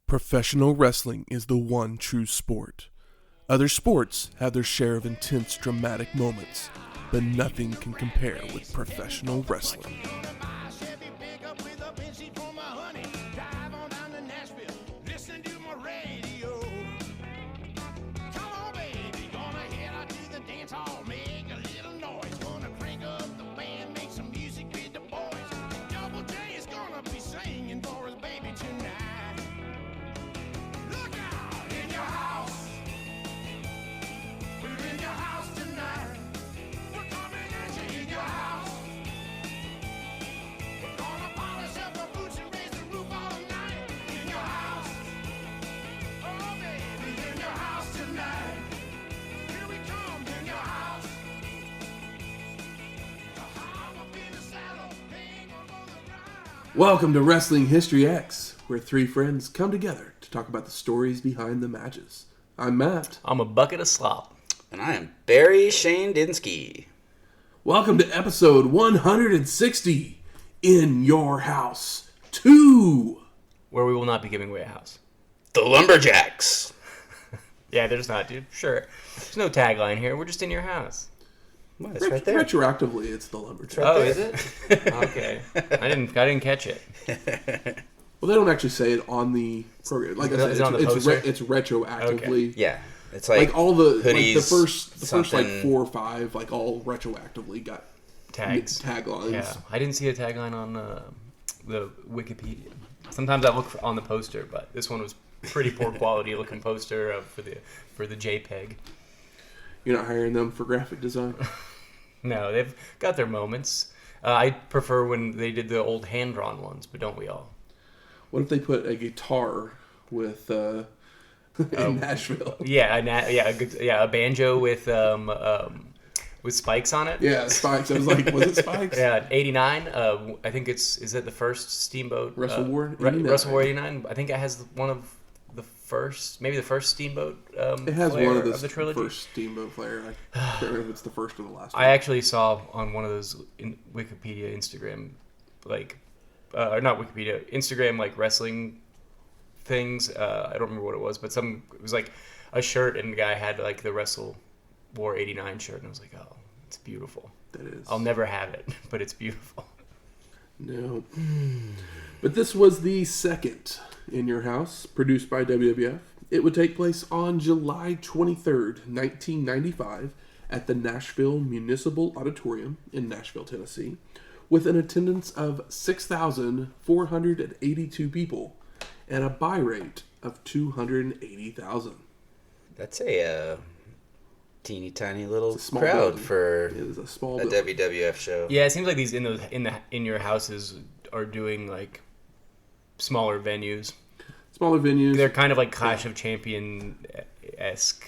Professional wrestling is the one true sport. Other sports have their share of intense, dramatic moments, but nothing can compare with professional wrestling. Welcome to Wrestling History X, where three friends come together to talk about the stories behind the matches. I'm Matt. I'm a bucket of slop. And I am Barry Shandinsky. Welcome to episode 160, In Your House 2. Where we will not be giving away a house. The Lumberjacks. Yeah, there's not, dude. Sure. There's no tagline here. We're just in your house. Well, it's right there. Retroactively, it's the Lumberjacks. Right oh, there. is it? Okay. I didn't catch it. Well, they don't actually say it on the program. Like I said, it's retroactively. Okay. Yeah, it's like all the hoodies, the first like 4 or 5, like all retroactively got taglines. Yeah, I didn't see a tagline on the Wikipedia. Sometimes I look on the poster, but this one was pretty poor quality looking poster for the JPEG. You're not hiring them for graphic design? No, they've got their moments. I prefer when they did the old hand-drawn ones, but don't we all? What if they put a guitar with in Nashville? Yeah, a banjo with spikes on it. Yeah, spikes. I was like, was it spikes? Yeah, 89. I think is it the first Steamboat Wrestle War? Wrestle War 89. I think it has one of the first, maybe the first Steamboat. It has one of the trilogy. First Steamboat Flair. I can't remember if it's the first or the last one. I actually saw on one of those Wikipedia, Instagram, or not Wikipedia, Instagram like wrestling things. I don't remember what it was, but it was like a shirt, and the guy had like the Wrestle War 89 shirt, and I was like, oh, it's beautiful. That is. I'll never have it, but it's beautiful. No. But this was the second In Your House, produced by WWF. It would take place on July 23rd, 1995, at the Nashville Municipal Auditorium in Nashville, Tennessee, with an attendance of 6,482 people and a buy rate of 280,000. That's a teeny tiny little crowd building. For it is a small WWF show. Yeah, it seems like these in your houses are doing like smaller venues. Smaller venues. They're kind of like Clash of Champion-esque.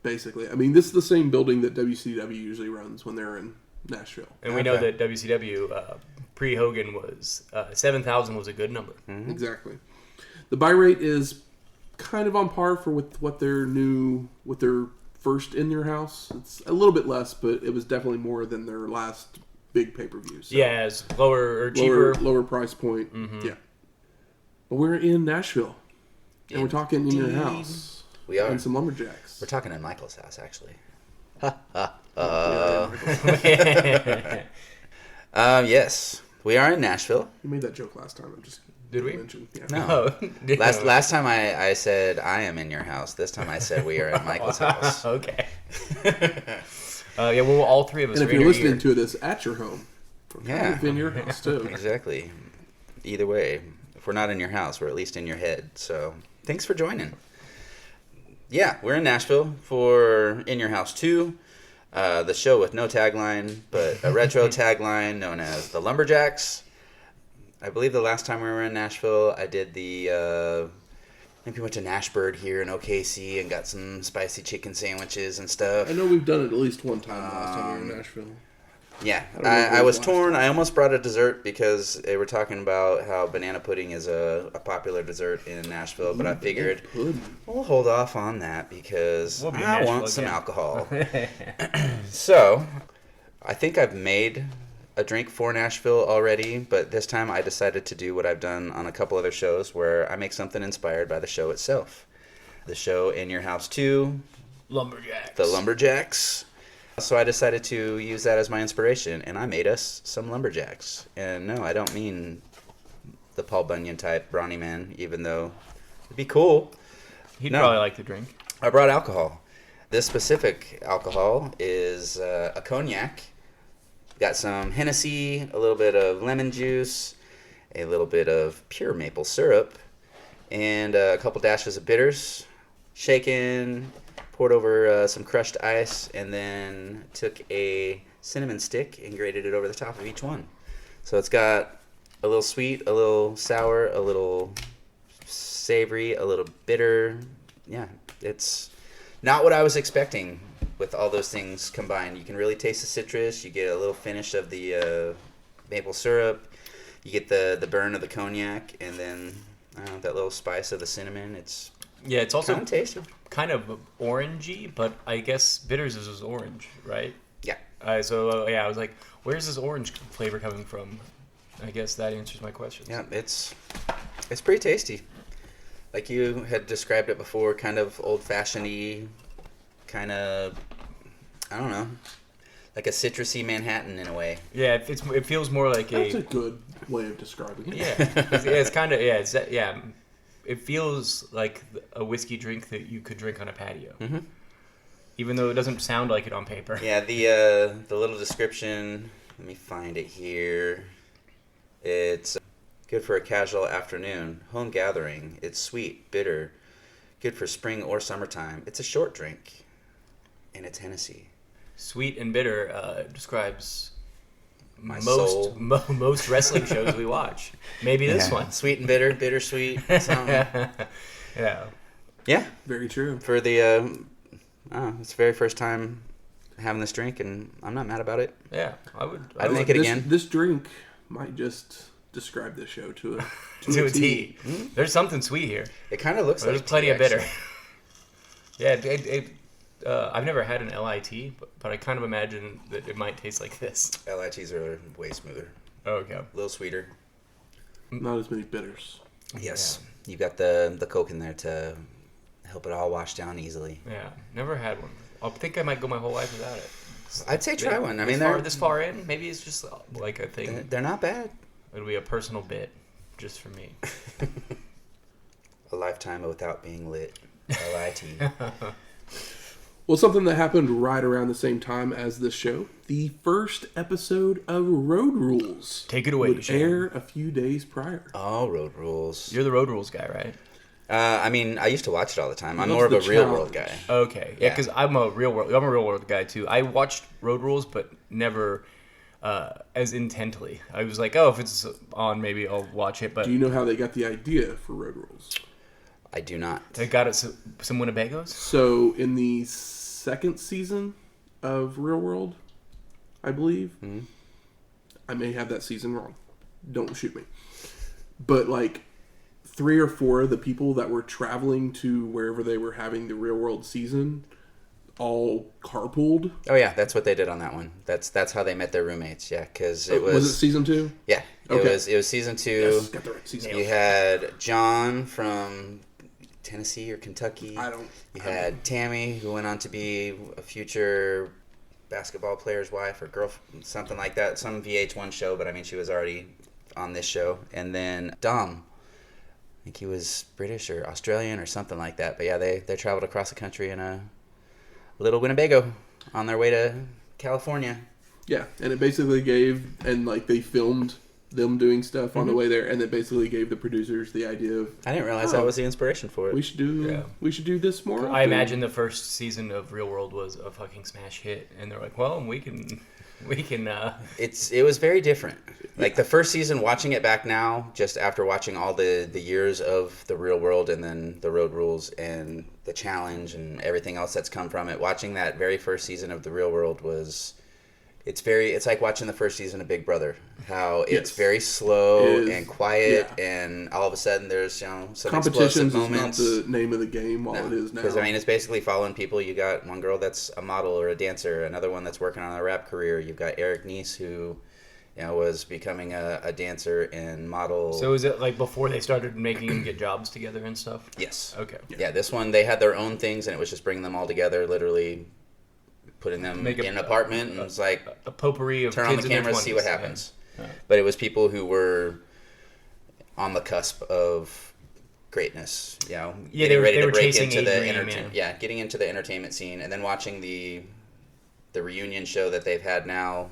Basically. I mean, this is the same building that WCW usually runs when they're in Nashville. And we know that WCW, pre-Hogan, was 7,000 was a good number. Mm-hmm. Exactly. The buy rate is kind of on par with what their first In Your House. It's a little bit less, but it was definitely more than their last big pay-per-view. So yeah, it's lower or cheaper. Lower price point. Mm-hmm. Yeah. But we're in Nashville. And we're talking In Your House. We are. And some Lumberjacks. We're talking in Michael's house, actually. Yes. We are in Nashville. You made that joke last time. Did we? Yeah. No. Last time I said I am in your house. This time I said we are in Michael's house. Okay. Yeah, well, all three of us. And if you're listening to this at your home, we're kind of in your house too. Exactly. Either way, if we're not in your house, we're at least in your head. So thanks for joining. Yeah, we're in Nashville for In Your House 2, the show with no tagline, but a retro tagline known as the Lumberjacks. I believe the last time we were in Nashville, I did I think we went to Nashbird here in OKC and got some spicy chicken sandwiches and stuff. I know we've done it at least one time the last time we were in Nashville. Yeah, I was torn. I almost brought a dessert because they were talking about how banana pudding is a popular dessert in Nashville, but I figured we'll hold off on that because I want some alcohol. So, I think I've made a drink for Nashville already, but this time I decided to do what I've done on a couple other shows where I make something inspired by the show itself. The show In Your House 2. Lumberjacks. The Lumberjacks. So I decided to use that as my inspiration, and I made us some Lumberjacks. And no, I don't mean the Paul Bunyan type brawny man, even though it'd be cool. He'd probably like the drink. I brought alcohol. This specific alcohol is a cognac. Got some Hennessy, a little bit of lemon juice, a little bit of pure maple syrup, and a couple dashes of bitters. Shaken, poured over some crushed ice, and then took a cinnamon stick and grated it over the top of each one. So it's got a little sweet, a little sour, a little savory, a little bitter. Yeah, it's not what I was expecting. With all those things combined, you can really taste the citrus. You get a little finish of the maple syrup. You get the burn of the cognac, and then that little spice of the cinnamon. It's also kind of tasty, kind of orangey, but I guess bitters is orange, right? Yeah. I was like, where's this orange flavor coming from? I guess that answers my question. Yeah, it's pretty tasty. Like you had described it before, kind of old-fashioned-y, kind of, I don't know, like a citrusy Manhattan in a way. Yeah, it feels more like That's a good way of describing it. It's kind of it feels like a whiskey drink that you could drink on a patio. Mm-hmm. Even though it doesn't sound like it on paper. Yeah, the little description, let me find it here. It's good for a casual afternoon, home gathering. It's sweet, bitter, good for spring or summertime. It's a short drink, and it's Hennessy. Sweet and bitter describes My soul. most wrestling shows we watch. Maybe this one. Sweet and bitter, bittersweet. Yeah. Yeah. Very true. For the, it's the very first time having this drink, and I'm not mad about it. Yeah, I'd make it again. This drink might just describe the show to a a T. Mm-hmm. There's something sweet here. It kind of looks like there's plenty of bitter. Yeah, I've never had an LIT, but I kind of imagine that it might taste like this. LITs are way smoother. Oh, okay. A little sweeter. Not as many bitters. Yes. Yeah. You've got the Coke in there to help it all wash down easily. Yeah, never had one. I think I might go my whole life without it. I'd say try one. I mean, this far in, maybe it's just like a thing. They're not bad. It'll be a personal bit just for me. A lifetime without being lit. LIT. Well, something that happened right around the same time as this show, the first episode of Road Rules. Take it away, would air a few days prior. Oh, Road Rules. You're the Road Rules guy, right? I mean, I used to watch it all the time. I'm more of a real world guy. Okay, yeah, because I'm a real world guy too. I watched Road Rules, but never as intently. I was like, oh, if it's on, maybe I'll watch it. But do you know how they got the idea for Road Rules? I do not. They got it some Winnebagos? So in the second season of Real World, I believe, I may have that season wrong. Don't shoot me. But like 3 or 4 of the people that were traveling to wherever they were having the Real World season all carpooled. Oh yeah, that's what they did on that one. That's how they met their roommates. Yeah, because it was. Was it season 2? Yeah, okay. It was season 2. Yes, got the right season. You had John from Tennessee or Kentucky. You had Tammy, who went on to be a future basketball player's wife or girlfriend, something like that. Some VH1 show, but I mean, she was already on this show. And then Dom. I think he was British or Australian or something like that. But yeah, they traveled across the country in a little Winnebago on their way to California. Yeah, and it basically gave, and like they filmed them doing stuff on the way there, and it basically gave the producers the idea of, I didn't realize that was the inspiration for it. We should do this more often. I imagine the first season of Real World was a fucking smash hit, and they're like, well, we can. It was very different. Like the first season, watching it back now, just after watching all the years of the Real World and then the Road Rules and the challenge and everything else that's come from it, watching that very first season of the Real World it's like watching the first season of Big Brother. How it's very slow and quiet, and all of a sudden there's some explosive moments. Is not the name of the game it is now. Because I mean, it's basically following people. You got one girl that's a model or a dancer, another one that's working on a rap career. You've got Eric Nies, who was becoming a dancer and model. So is it like before they started making them get jobs together and stuff? Yes. Okay. Yeah, this one, they had their own things, and it was just bringing them all together, literally putting them in an apartment, and it was like, a potpourri of turn on kids the in their camera, 20s. see what happens. Yeah. But it was people who were on the cusp of greatness, Yeah, getting ready they to were break chasing into the a dream, entertainment. Yeah, getting into the entertainment scene, and then watching the reunion show that they've had now,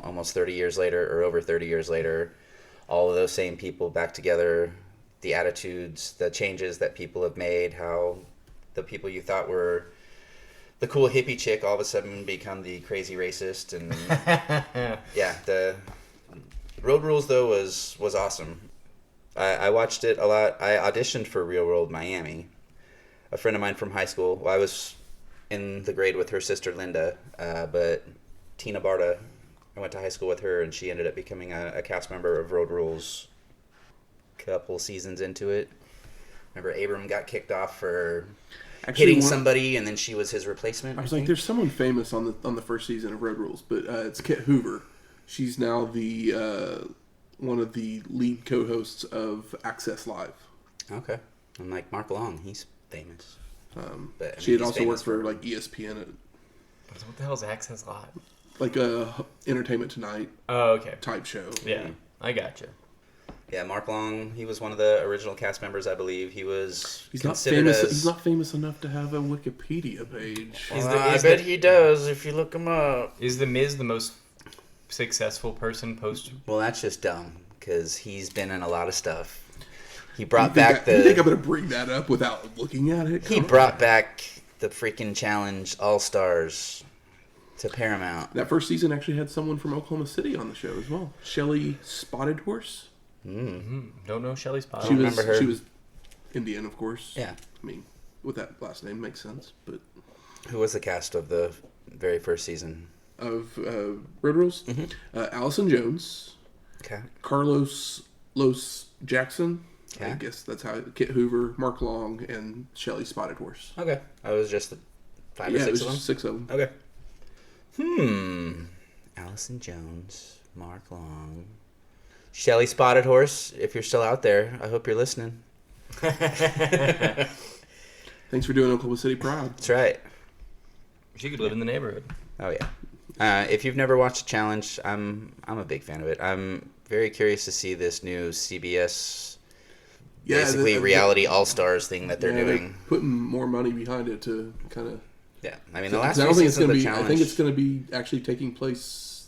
almost 30 years later, or over 30 years later, all of those same people back together, the attitudes, the changes that people have made, how the people you thought were the cool hippie chick all of a sudden become the crazy racist, and yeah, the Road Rules though was awesome. I watched it a lot. I auditioned for Real World Miami. A friend of mine from high school. Well, I was in the grade with her sister Linda, but Tina Barta, I went to high school with her, and she ended up becoming a cast member of Road Rules a couple seasons into it. Remember, Abram got kicked off for hitting somebody, and then she was his replacement. I was like, there's someone famous on the first season of Road Rules, but it's Kit Hoover. She's now the one of the lead co-hosts of Access Live. Okay. And like Mark Long, he's famous. But she had also worked for like ESPN. What the hell is Access Live? Like a Entertainment Tonight type show. Yeah, I gotcha. Yeah, Mark Long, he was one of the original cast members, I believe. He's not famous. He's not famous enough to have a Wikipedia page. I bet he does if you look him up. Is The Miz the most successful person post? Well, that's just dumb because he's been in a lot of stuff. He brought back You think I'm going to bring that up without looking at it? He brought back the freaking Challenge All-Stars to Paramount. That first season actually had someone from Oklahoma City on the show as well. Shelly Spotted Horse. Mm-hmm. Don't know Shelly Spotted. She remember her. She was Indian, of course. Yeah. I mean, with that last name makes sense. But who was the cast of the very first season of Road Rules? Mm-hmm. Allison Jones. Okay. Carlos Los Jackson. Okay. I guess that's how. Kit Hoover, Mark Long, and Shelly Spotted Horse. Okay. I was just the 5 or 6 of them? Just 6 of them. Okay. Allison Jones, Mark Long, Shelly Spotted Horse. If you're still out there, I hope you're listening. Thanks for doing Oklahoma City proud. That's right. She could live in the neighborhood. Oh yeah. If you've never watched a challenge, I'm a big fan of it. I'm very curious to see this new CBS, basically reality all-stars thing that they're doing. They're putting more money behind it to kind of. Yeah, I mean the last I few don't think it's seasons going of to the be. challenge. I think it's going to be actually taking place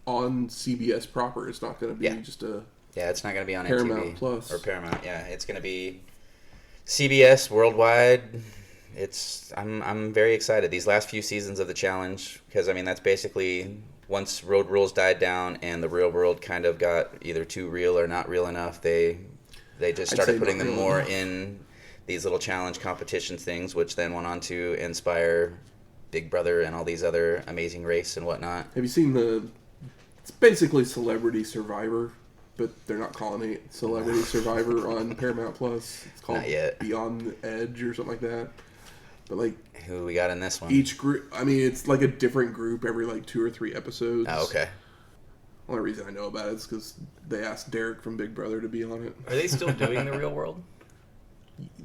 on CBS proper. It's not going to be just a. Yeah, it's not going to be on Paramount MTV Plus or Paramount. Yeah, it's going to be CBS worldwide. I'm very excited. These last few seasons of the challenge, because I mean that's basically once Road Rules died down and the real world kind of got either too real or not real enough. They just started putting them more in these little challenge competition things, which then went on to inspire Big Brother and all these other Amazing Race and whatnot. Have you seen it's basically Celebrity Survivor, but they're not calling it Celebrity Survivor on Paramount Plus. It's called Not yet. Beyond the Edge or something like that. But like who we got in this one? each group, I mean, it's like a different group every like 2 or 3 episodes. Oh, okay. Only reason I know about it is because they asked Derek from Big Brother to be on it. Are they still doing the Real World?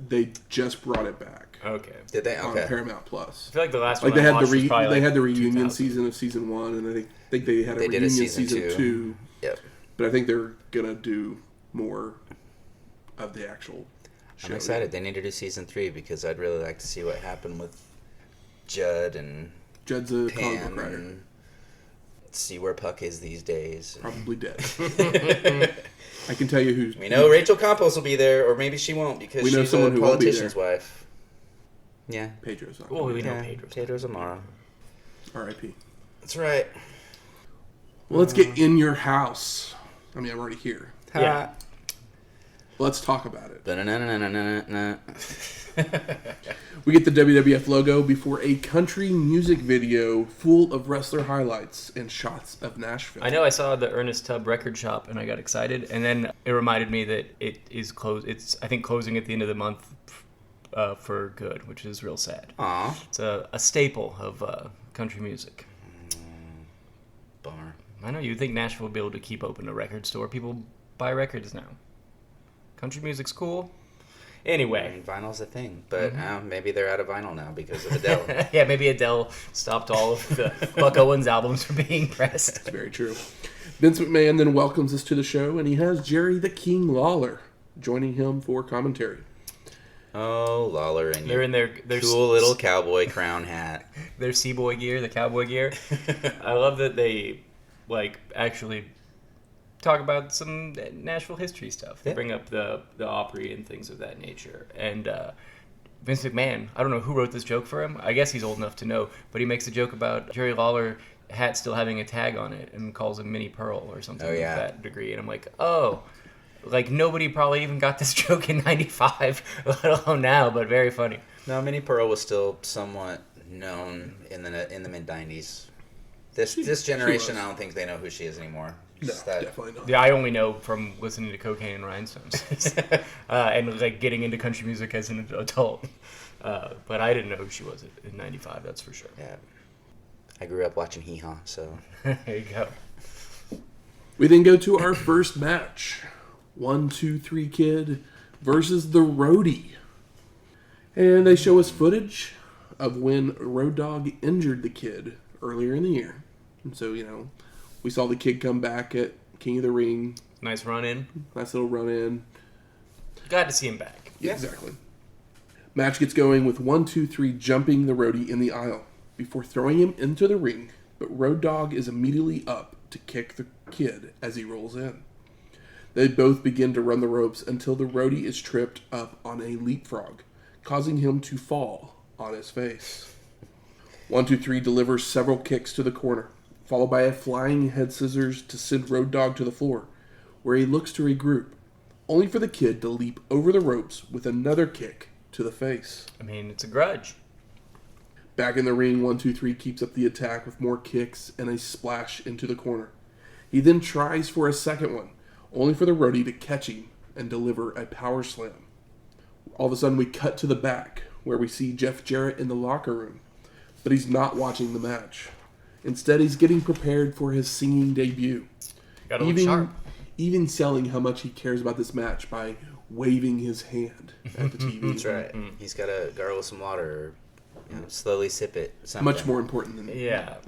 They just brought it back. Okay. Did they? Okay. On Paramount Plus. I feel like the last Like one they I had watched was probably they like had the reunion 2000. season of season 1, and I think they had a They did reunion a season 2. Yep. But I think they're gonna do more of the actual show. I'm excited. They need to do season 3 because I'd really like to see what happened with Judd and Judd's a comic Pam book writer. and see where Puck is these days. Probably dead. I can tell you who. We know Rachel Campos will be there, or maybe she won't because We know she's someone a who won't be politician's wife. Yeah. Pedro's not. Oh, we know Yeah, Pedro's. Pedro's Amara. R.I.P. That's right. Well, let's get in your house. I mean, I'm already here. Yeah. Let's talk about it. Ba-na-na-na-na-na-na. We get the WWF logo before a country music video full of wrestler highlights and shots of Nashville. I know I saw the Ernest Tubb record shop and I got excited, and then it reminded me that it is closed. It's I think closing at the end of the month for good, which is real sad. Aw. It's a staple of country music. Bummer. I know you'd think Nashville would be able to keep open a record store. People buy records now. Country music's cool. Anyway. Vinyl's a thing, but maybe they're out of vinyl now because of Adele. Yeah, maybe Adele stopped all of the Buck Owens albums from being pressed. That's very true. Vince McMahon then welcomes us to the show, and he has Jerry the King Lawler joining him for commentary. Oh, Lawler and they're in their cool little cowboy crown hat. Their Seaboy gear, the cowboy gear. I love that they actually talk about some Nashville history stuff. They bring up the Opry and things of that nature. And Vince McMahon, I don't know who wrote this joke for him. I guess he's old enough to know, but he makes a joke about Jerry Lawler hat still having a tag on it and calls him Mini Pearl or something of that degree. And I'm like, nobody probably even got this joke in 95, let alone now, but very funny. No, Mini Pearl was still somewhat known in the mid-90s. This generation, I don't think they know who she is anymore. No, definitely not. Yeah, I only know from listening to Cocaine and Rhinestones and getting into country music as an adult. But I didn't know who she was in 95, that's for sure. Yeah. I grew up watching Hee Haw, so... There you go. We then go to our first match. 1, 2, 3 Kid versus the Roadie. And they show us footage of when Road Dogg injured the Kid earlier in the year. And so, we saw the Kid come back at King of the Ring. Nice run in. Nice little run in. Glad to see him back. Yeah, exactly. Match gets going with 1, 2, 3 jumping the Roadie in the aisle before throwing him into the ring. But Road Dogg is immediately up to kick the Kid as he rolls in. They both begin to run the ropes until the Roadie is tripped up on a leapfrog, causing him to fall on his face. 1, 2, 3 delivers several kicks to the corner, followed by a flying head scissors to send Road Dogg to the floor, where he looks to regroup, only for the Kid to leap over the ropes with another kick to the face. I mean, it's a grudge. Back in the ring, 1, 2, 3 keeps up the attack with more kicks and a splash into the corner. He then tries for a second one, only for the Roadie to catch him and deliver a power slam. All of a sudden, we cut to the back, where we see Jeff Jarrett in the locker room, but he's not watching the match. Instead, he's getting prepared for his singing debut. Gotta look sharp. Even selling how much he cares about this match by waving his hand at the TV. That's right. He's got to gargle some water or slowly sip it. Something. Much more important than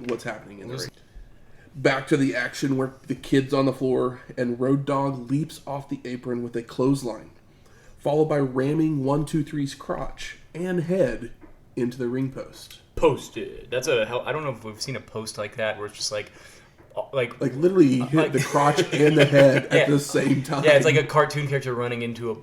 what's happening in the ring. Back to the action where the Kid's on the floor and Road Dogg leaps off the apron with a clothesline, followed by ramming 1, 2, 3's crotch and head into the ring post. Posted. That's I don't know if we've seen a post like that where it's just like literally he hit the crotch and the head at the same time. Yeah, it's like a cartoon character running into a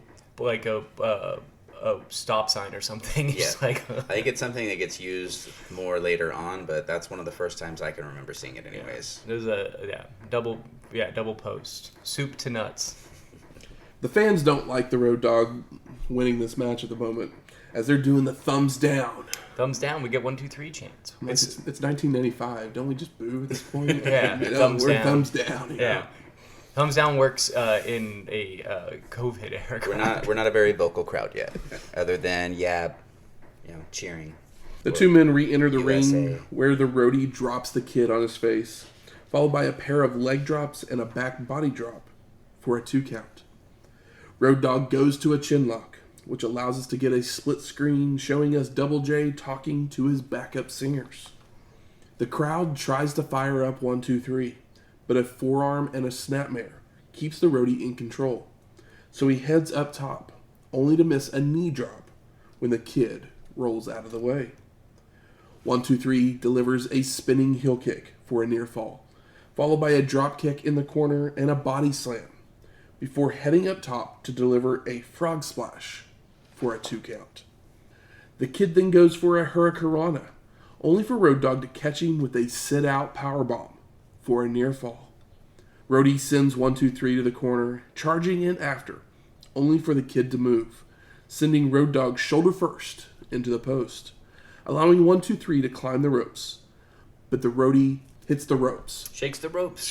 stop sign or something. Yeah. I think it's something that gets used more later on, but that's one of the first times I can remember seeing it anyways. Yeah. There's a double post. Soup to nuts. The fans don't like the Road Dogg winning this match at the moment, as they're doing the thumbs down. Thumbs down, we get 1, 2, 3 chants. It's 1995. Don't we just boo at this point? Yeah, thumbs down. Thumbs down. Yeah. Thumbs down works in a COVID era. We're not a very vocal crowd yet, other than cheering. The two men re-enter the ring, where the Roadie drops the Kid on his face, followed by a pair of leg drops and a back body drop for a 2 count. Road Dogg goes to a chin lock, which allows us to get a split screen showing us Double J talking to his backup singers. The crowd tries to fire up 1, 2, 3. But a forearm and a snapmare keeps the Roadie in control. So he heads up top, only to miss a knee drop when the Kid rolls out of the way. 1, 2, 3 delivers a spinning heel kick for a near fall, followed by a drop kick in the corner and a body slam, before heading up top to deliver a frog splash for a 2 count. The Kid then goes for a hurricanrana, only for Road Dogg to catch him with a sit-out powerbomb for a near fall. Roadie sends 1, 2, 3 to the corner, charging in after, only for the Kid to move, sending Road Dogg shoulder first into the post, allowing 1, 2, 3 to climb the ropes. But the Roadie hits the ropes. Shakes the ropes.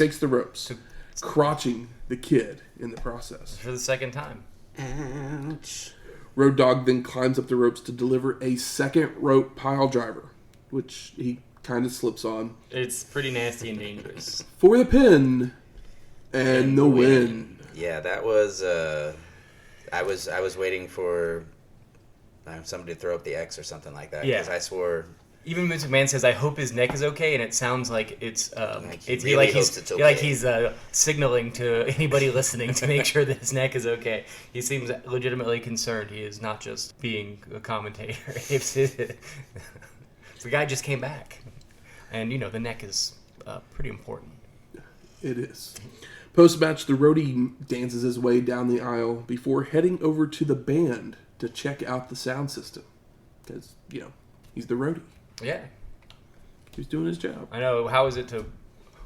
Crotching the Kid in the process. For the second time. Ouch. Road Dogg then climbs up the ropes to deliver a second rope pile driver, which he kind of slips on. It's pretty nasty and dangerous. For the pin and the win. Yeah, that was... I was waiting for somebody to throw up the X or something like that. Yeah. Because I swore... Even Vince McMahon says, "I hope his neck is okay," and it sounds like it's he's signaling to anybody listening to make sure that his neck is okay. He seems legitimately concerned. He is not just being a commentator. The guy just came back, and the neck is pretty important. It is. Post-match, the Roadie dances his way down the aisle before heading over to the band to check out the sound system. Because, he's the Roadie. Yeah. He's doing his job. I know. How is it to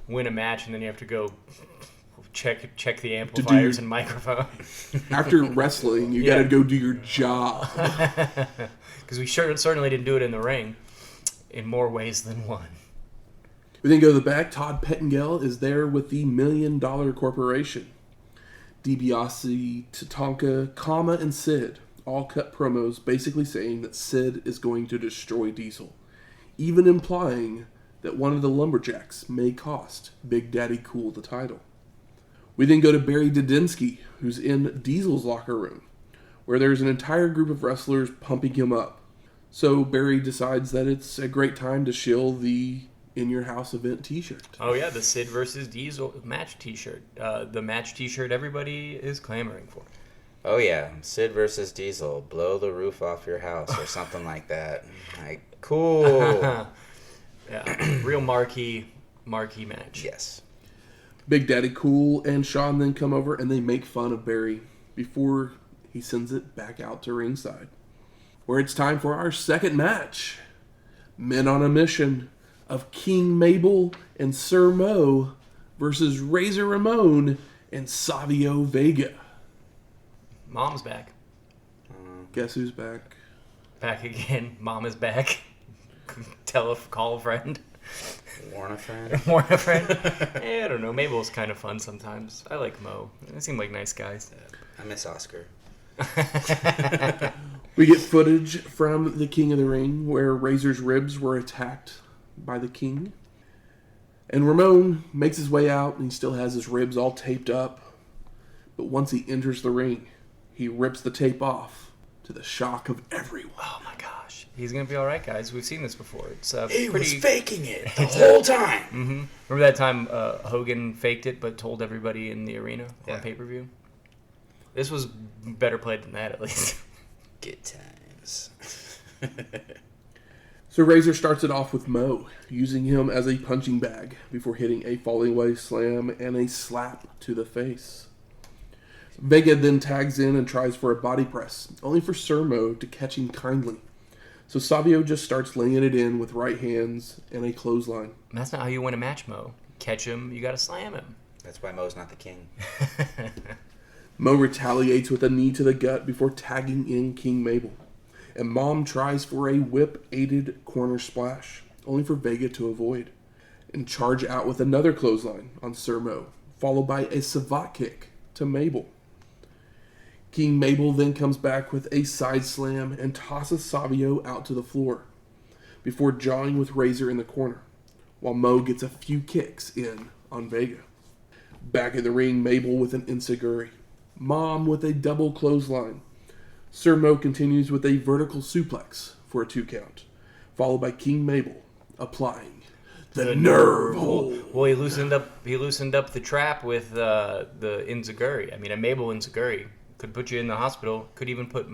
win a match and then you have to go check the amplifiers and microphone? After wrestling, you got to go do your job. Because we certainly didn't do it in the ring in more ways than one. We then go to the back. Todd Pettengill is there with the $1 Million Corporation. DiBiase, Tatanka, Kama, and Sid all cut promos basically saying that Sid is going to destroy Diesel, even implying that one of the Lumberjacks may cost Big Daddy Cool the title. We then go to Barry Dudinsky, who's in Diesel's locker room, where there's an entire group of wrestlers pumping him up. So Barry decides that it's a great time to shill the In Your House event t-shirt. Oh yeah, the Sid versus Diesel match t-shirt. The match t-shirt everybody is clamoring for. Oh yeah, Sid versus Diesel, blow the roof off your house or something like that. Like, cool. Yeah, real marquee match. Yes. Big Daddy Cool and Shawn then come over and they make fun of Barry before he sends it back out to ringside, where it's time for our second match. Men on a Mission of King Mabel and Sir Mo versus Razor Ramon and Savio Vega. Mom's back. Guess who's back? Back again. Mom is back. Call a friend. Warn a friend. Warn a friend. I don't know. Mabel's kind of fun sometimes. I like Mo. They seem like nice guys. I miss Oscar. We get footage from the King of the Ring where Razor's ribs were attacked by the King. And Ramon makes his way out and he still has his ribs all taped up. But once he enters the ring, he rips the tape off to the shock of everyone. Oh my gosh. He's going to be all right, guys. We've seen this before. It's he was faking it the whole time. Mm-hmm. Remember that time Hogan faked it but told everybody in the arena on pay-per-view? This was better played than that, at least. Good times. So Razor starts it off with Mo, using him as a punching bag before hitting a falling away slam and a slap to the face. Vega then tags in and tries for a body press, only for Sir Mo to catch him kindly. So Savio just starts laying it in with right hands and a clothesline. That's not how you win a match, Mo. Catch him, you gotta slam him. That's why Mo's not the king. Mo retaliates with a knee to the gut before tagging in King Mabel. And Mom tries for a whip-aided corner splash, only for Vega to avoid. And charge out with another clothesline on Sir Mo, followed by a savate kick to Mabel. King Mabel then comes back with a side slam and tosses Savio out to the floor, before jawing with Razor in the corner, while Mo gets a few kicks in on Vega. Back in the ring, Mabel with an enziguri. Mom with a double clothesline. Sir Mo continues with a vertical suplex for a 2 count, followed by King Mabel applying the nerve hole. Well, he loosened up the trap with the enziguri. I mean, a Mabel enziguri could put you in the hospital. Could even put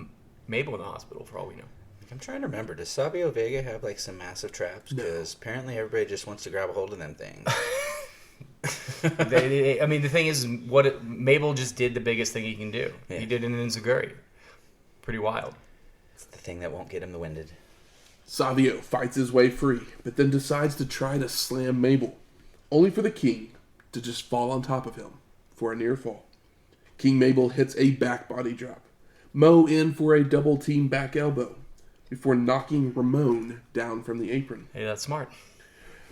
Mabel in the hospital for all we know. I'm trying to remember. Does Savio Vega have like some massive traps? Because apparently everybody just wants to grab a hold of them things. I mean, the thing is, Mabel just did the biggest thing he can do. Yeah. He did an enziguri. Pretty wild. It's the thing that won't get him the winded. Savio fights his way free, but then decides to try to slam Mabel, only for the King to just fall on top of him for a near fall. King Mabel hits a back body drop. Mo in for a double team back elbow before knocking Ramon down from the apron. Hey, that's smart.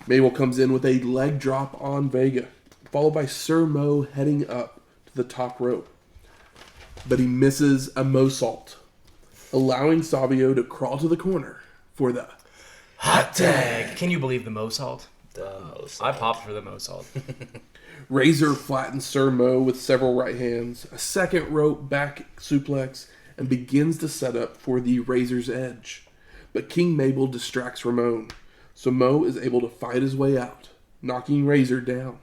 Mabel comes in with a leg drop on Vega, followed by Sir Mo heading up to the top rope. But he misses a moonsault, allowing Savio to crawl to the corner for the Hot tag. Can you believe the Mo salt? The most. I popped for the Mo salt. Razor flattens Sir Mo with several right hands, a second rope back suplex, and begins to set up for the Razor's Edge. But King Mabel distracts Ramon, so Mo is able to fight his way out, knocking Razor down.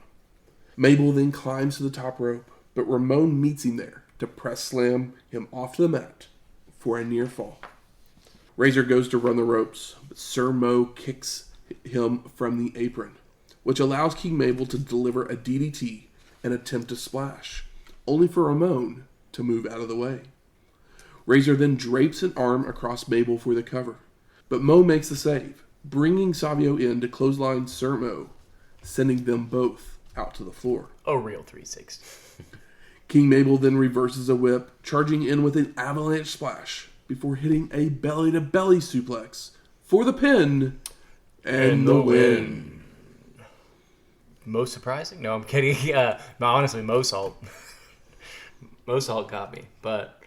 Mabel then climbs to the top rope, but Ramon meets him there to press slam him off the mat for a near fall. Razor goes to run the ropes, but Sir Mo kicks him from the apron, which allows King Mabel to deliver a DDT and attempt to splash, only for Ramon to move out of the way. Razor then drapes an arm across Mabel for the cover, but Mo makes the save, bringing Savio in to clothesline Sir Mo, sending them both out to the floor. A real 360. King Mabel then reverses a whip, charging in with an avalanche splash before hitting a belly-to-belly suplex for the pin and the win. Most surprising? No, I'm kidding. No, honestly, Mo salt. Mo salt got me. But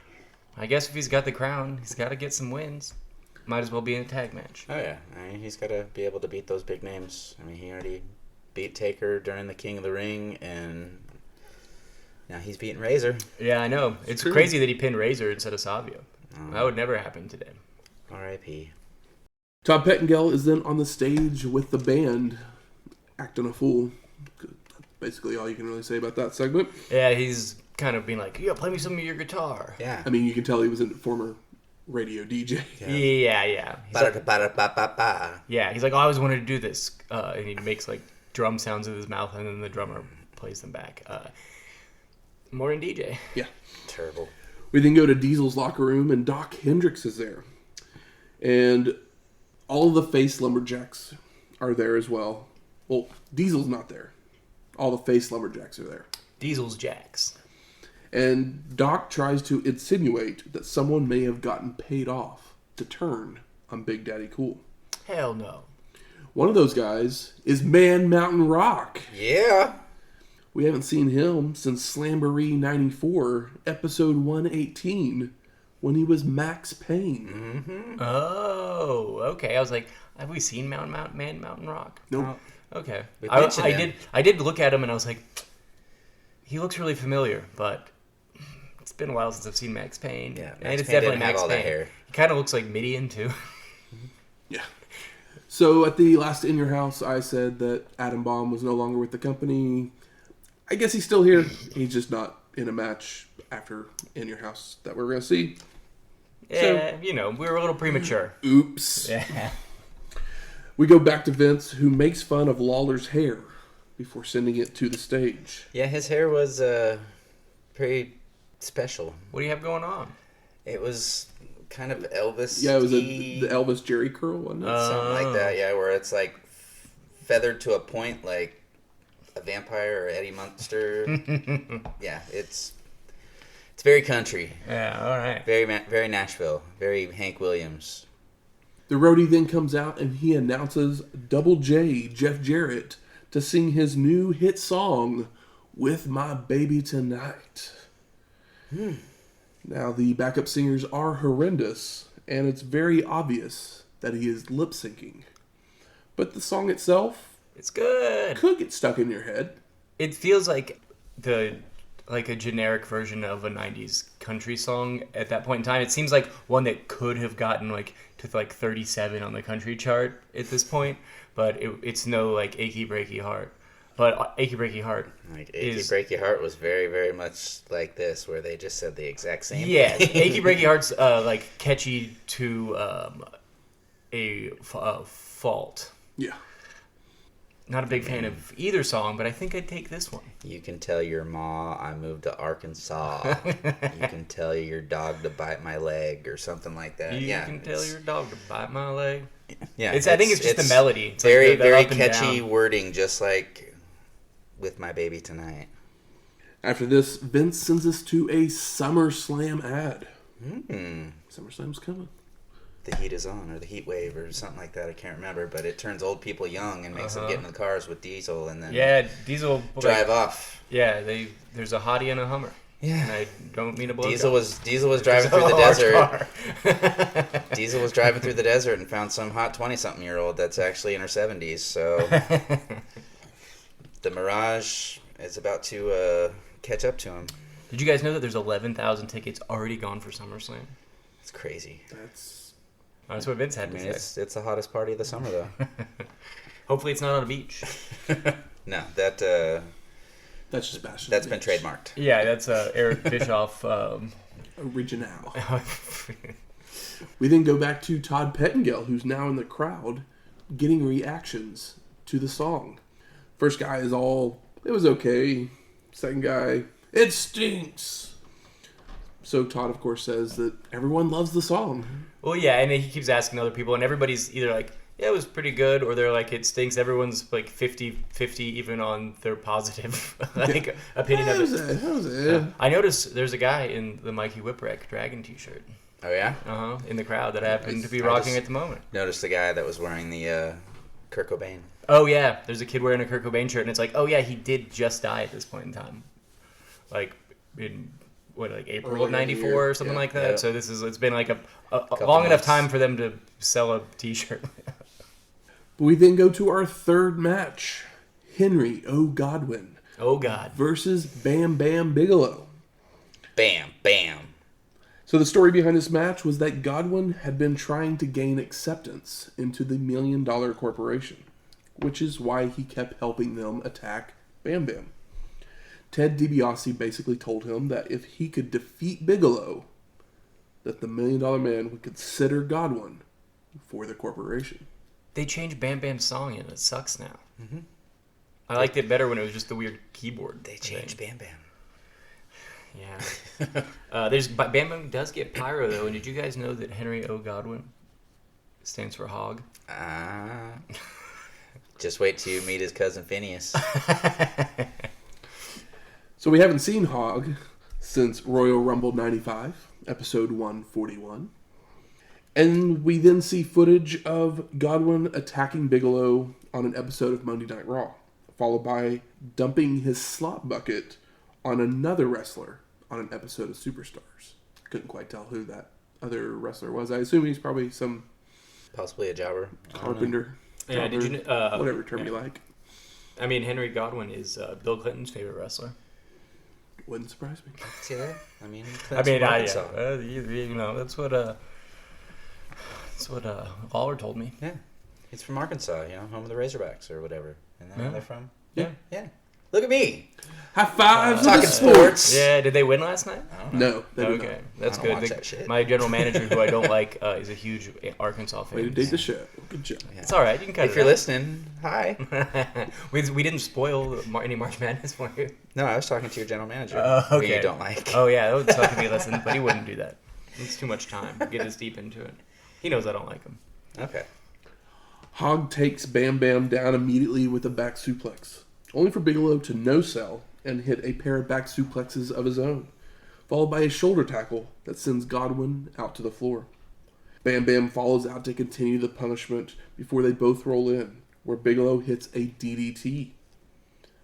I guess if he's got the crown, he's got to get some wins. Might as well be in a tag match. Oh, yeah. I mean, he's got to be able to beat those big names. I mean, he already beat Taker during the King of the Ring, and now he's beating Razor. Yeah, I know. It's crazy that he pinned Razor instead of Savio. That would never happen today. R.I.P. Todd Pettengill is then on the stage with the band, acting a fool. That's basically all you can really say about that segment. Yeah, he's kind of being like, yeah, play me some of your guitar. Yeah. I mean, you can tell he was a former radio DJ. Yeah. He's like, oh, I always wanted to do this. And he makes like drum sounds with his mouth, and then the drummer plays them back. More in DJ. Yeah. Terrible. We then go to Diesel's locker room, and Doc Hendricks is there. And all of the face Lumberjacks are there as well. Well, Diesel's not there. All the face Lumberjacks are there. Diesel's Jacks. And Doc tries to insinuate that someone may have gotten paid off to turn on Big Daddy Cool. Hell no. One of those guys is Man Mountain Rock. Yeah. We haven't seen him since Slamboree 94, episode 118, when he was Max Payne. Mm-hmm. Oh, okay. I was like, have we seen Man Mountain Rock? Nope. Oh, okay. We I mentioned him. did look at him and I was like, he looks really familiar, but it's been a while since I've seen Max Payne. Yeah, and it's Payne definitely didn't have Max all that Payne. hair. He kind of looks like Midian too. Yeah. So at the last In Your House, I said that Adam Bomb was no longer with the company. I guess he's still here. He's just not in a match after In Your House that we're going to see. Yeah, we were a little premature. Oops. Yeah. We go back to Vince, who makes fun of Lawler's hair before sending it to the stage. Yeah, his hair was pretty special. What do you have going on? It was kind of Elvis. Yeah, it was the Elvis Jerry curl, wasn't it? Something like that, yeah, where it's like feathered to a point like a vampire or Eddie Munster. Yeah, it's very country. Yeah, all right. Very Nashville. Very Hank Williams. The roadie then comes out and he announces Double J, Jeff Jarrett, to sing his new hit song, With My Baby Tonight. Now, the backup singers are horrendous, and it's very obvious that he is lip-syncing. But the song itself It's good. could get stuck in your head. It feels like a generic version of a 90s country song at that point in time. It seems like one that could have gotten to 37 on the country chart at this point, but it's no Achy Breaky Heart. But Achy Breaky Heart Achy Breaky Heart was very, very much like this, where they just said the exact same yeah, thing. Achy Breaky Heart's catchy to a fault. Yeah. Not a big fan of either song, but I think I'd take this one. You can tell your ma I moved to Arkansas. You can tell your dog to bite my leg, or something like that. You can tell your dog to bite my leg. Yeah, I think it's just the melody. It's very, they're very up and catchy down. wording, just like With My Baby Tonight. After this, Vince sends us to a SummerSlam ad. SummerSlam's coming. The heat is on, or the heat wave, or something like that. I can't remember, but it turns old people young and makes them get in the cars with Diesel and then Diesel drive off. Yeah, there's a hottie and a Hummer. Yeah. And I don't mean to blow Diesel was driving through the desert. Diesel was driving through the desert and found some hot 20-something-year-old that's actually in her 70s. So the Mirage is about to catch up to him. Did you guys know that there's 11,000 tickets already gone for SummerSlam? It's crazy. That's what Vince had to say. It's the hottest party of the summer, though. Hopefully it's not on a beach. No, that's just Bastion. that's been trademarked. Yeah, that's Eric Bischoff. Original. We then go back to Todd Pettengill, who's now in the crowd, getting reactions to the song. First guy is all, it was okay. Second guy, it stinks. So Todd, of course, says that everyone loves the song. Well, yeah, and he keeps asking other people, and everybody's either like, yeah, it was pretty good, or they're like, it stinks. Everyone's like 50-50 even on their positive opinion of it. How was it? I noticed there's a guy in the Mikey Whipwreck Dragon t-shirt. Oh, yeah? In the crowd that happened to be rocking at the moment. Noticed the guy that was wearing the Kurt Cobain. Oh, yeah. There's a kid wearing a Kurt Cobain shirt, and it's like, oh, yeah, he did just die at this point in time. Like, in, April of 94 or something like that? Yeah. So it's been like a long enough time for them to sell a t-shirt. We then go to our third match. Henry O. Godwinn. Oh, God. Versus Bam Bam Bigelow. Bam, bam. So the story behind this match was that Godwinn had been trying to gain acceptance into the $1 Million Corporation, which is why he kept helping them attack Bam Bam. Ted DiBiase basically told him that if he could defeat Bigelow, that the $1 Million Man would consider Godwinn for the corporation. They changed Bam Bam's song and it sucks now. Mm-hmm. I liked it better when it was just the weird keyboard. They changed Bam Bam. Yeah. Bam Bam does get pyro though, and did you guys know that Henry O. Godwinn stands for hog? Just wait till you meet his cousin Phineas. So we haven't seen Hog since Royal Rumble 95, episode 141. And we then see footage of Godwinn attacking Bigelow on an episode of Monday Night Raw, followed by dumping his slop bucket on another wrestler on an episode of Superstars. Couldn't quite tell who that other wrestler was. I assume he's probably some... Possibly a jobber. Carpenter. Yeah, jobber, did you whatever term you like. I mean, Henry Godwinn is Bill Clinton's favorite wrestler. Wouldn't surprise me. See that? I mean, you know, that's what Lawler told me. Yeah, he's from Arkansas, home of the Razorbacks or whatever. Isn't that where they're from? Yeah. Look at me. High five. Talking sports. Yeah, did they win last night? I don't know. No. Okay, that's good. Watch that shit. My general manager, who I don't like, is a huge Arkansas fan. Way to dig the show. Good job. Yeah. It's all right. You can cut it If you're out. listening, hi. we didn't spoil any March Madness for you. No, I was talking to your general manager. Okay. Who you don't like. Oh yeah, that would suck if he listened, but he wouldn't do that. It's too much time. Get us deep into it. He knows I don't like him. Okay. Hog takes Bam Bam down immediately with a back suplex, only for Bigelow to no-sell and hit a pair of back suplexes of his own, followed by a shoulder tackle that sends Godwinn out to the floor. Bam Bam follows out to continue the punishment before they both roll in, where Bigelow hits a DDT.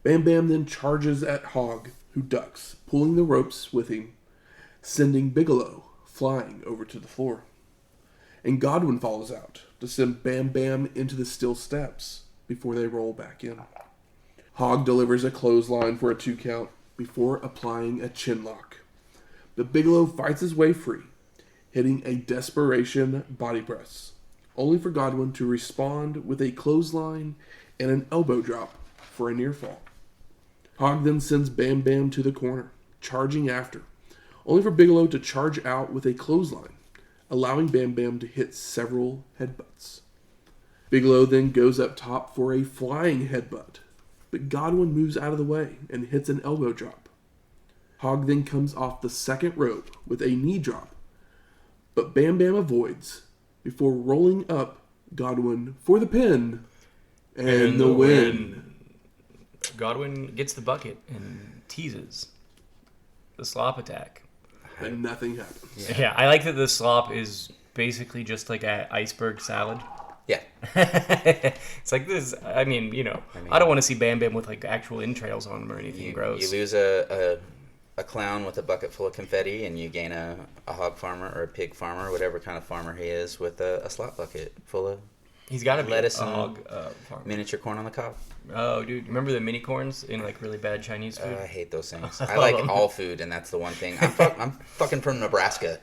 Bam Bam then charges at Hog, who ducks, pulling the ropes with him, sending Bigelow flying over to the floor. And Godwinn follows out to send Bam Bam into the steel steps before they roll back in. Hog delivers a clothesline for a 2 count before applying a chin lock. But Bigelow fights his way free, hitting a desperation body press, only for Godwinn to respond with a clothesline and an elbow drop for a near fall. Hog then sends Bam Bam to the corner, charging after, only for Bigelow to charge out with a clothesline, allowing Bam Bam to hit several headbutts. Bigelow then goes up top for a flying headbutt, but Godwinn moves out of the way and hits an elbow drop. Hog then comes off the second rope with a knee drop, but Bam Bam avoids before rolling up Godwinn for the pin and the win. Godwinn gets the bucket and teases the slop attack. But nothing happens. Yeah, I like that the slop is basically just like an iceberg salad. Yeah. It's like this. I mean, I don't want to see Bam Bam with like actual entrails on him or anything gross. You lose a a clown with a bucket full of confetti, and you gain a hog farmer or a pig farmer, whatever kind of farmer he is, with a slot bucket full of He's got to be lettuce a and hog farmer. miniature corn on the cob. Oh, dude, remember the mini corns in like really bad Chinese food? I hate those things. I like all food, and that's the one thing. I'm fucking from Nebraska.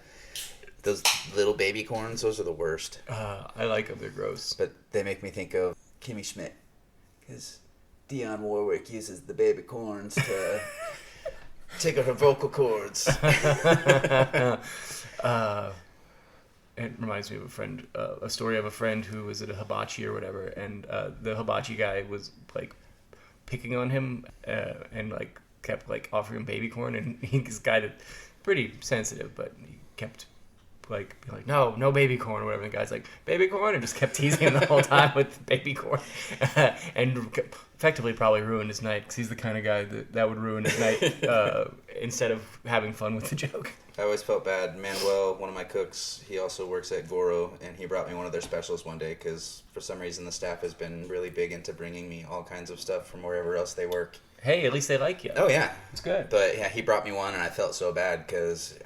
Those little baby corns, those are the worst. I like them. They're gross. But they make me think of Kimmy Schmidt, because Dionne Warwick uses the baby corns to tickle her vocal cords. It reminds me of a story of a friend who was at a hibachi or whatever, and the hibachi guy was like picking on him and like kept like offering him baby corn, and he's kind of pretty sensitive, but he kept like being like, no baby corn or whatever. And the guy's like, baby corn, and just kept teasing him the whole time with baby corn, and effectively probably ruined his night, because he's the kind of guy that would ruin his night instead of having fun with the joke. I always felt bad. Manuel, one of my cooks, he also works at Goro, and he brought me one of their specials one day because for some reason the staff has been really big into bringing me all kinds of stuff from wherever else they work. Hey, at least they like you. Oh, yeah. It's good. But yeah, he brought me one, and I felt so bad because,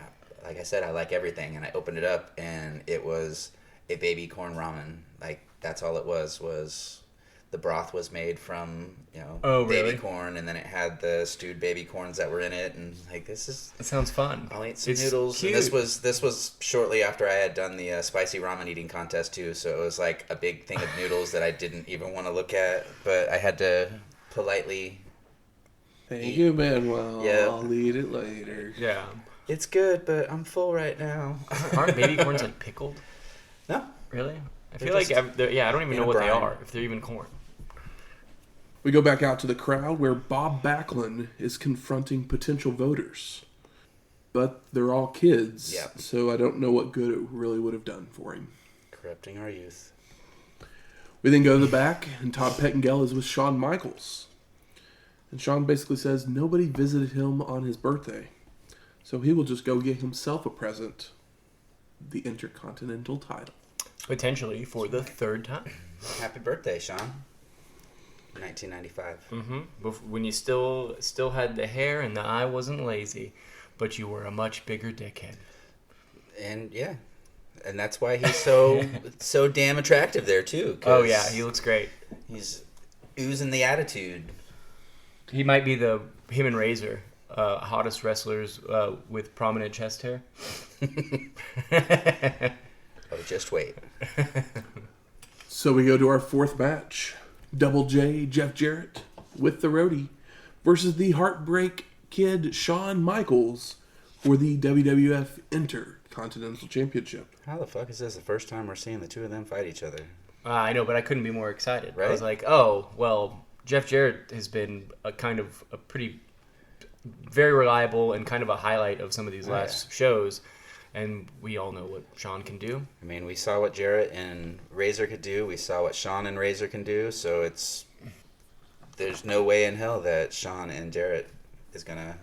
like I said, I like everything, and I opened it up, and it was a baby corn ramen. Like, that's all it was the broth was made from, baby corn, and then it had the stewed baby corns that were in it, and like, That sounds fun. I'll eat some noodles. And this was shortly after I had done the spicy ramen eating contest too, so it was like a big thing of noodles that I didn't even want to look at, but I had to politely Thank you, Manuel. Yeah. I'll eat it later. Yeah. It's good, but I'm full right now. Aren't baby corns like pickled? No. Really? I They're feel like, just I don't even in know a what they brine. are, if they're even corn. We go back out to the crowd where Bob Backlund is confronting potential voters. But they're all kids, Yeah. so I don't know what good it really would have done for him. Corrupting our youth. We then go to the back, and Todd Pettengill is with Shawn Michaels. And Shawn basically says nobody visited him on his birthday, so he will just go get himself a present, the Intercontinental title. Potentially for the third time. Happy birthday, Shawn. 1995. Mm-hmm. When you still had the hair and the eye wasn't lazy, but you were a much bigger dickhead. And yeah, and that's why he's so damn attractive there too. Oh yeah, he looks great. He's oozing the attitude. He might be him and Razor, hottest wrestlers with prominent chest hair. Oh, just wait. So we go to our fourth match. Double J, Jeff Jarrett, with the Roadie, versus the Heartbreak Kid, Shawn Michaels, for the WWF Intercontinental Championship. How the fuck is this the first time we're seeing the two of them fight each other? I know, but I couldn't be more excited. Right? I was like, oh, well, Jeff Jarrett has been a pretty, very reliable and kind of a highlight of some of these last shows. And we all know what Shawn can do. I mean, we saw what Jarrett and Razor could do. We saw what Shawn and Razor can do. So there's no way in hell that Shawn and Jarrett is going to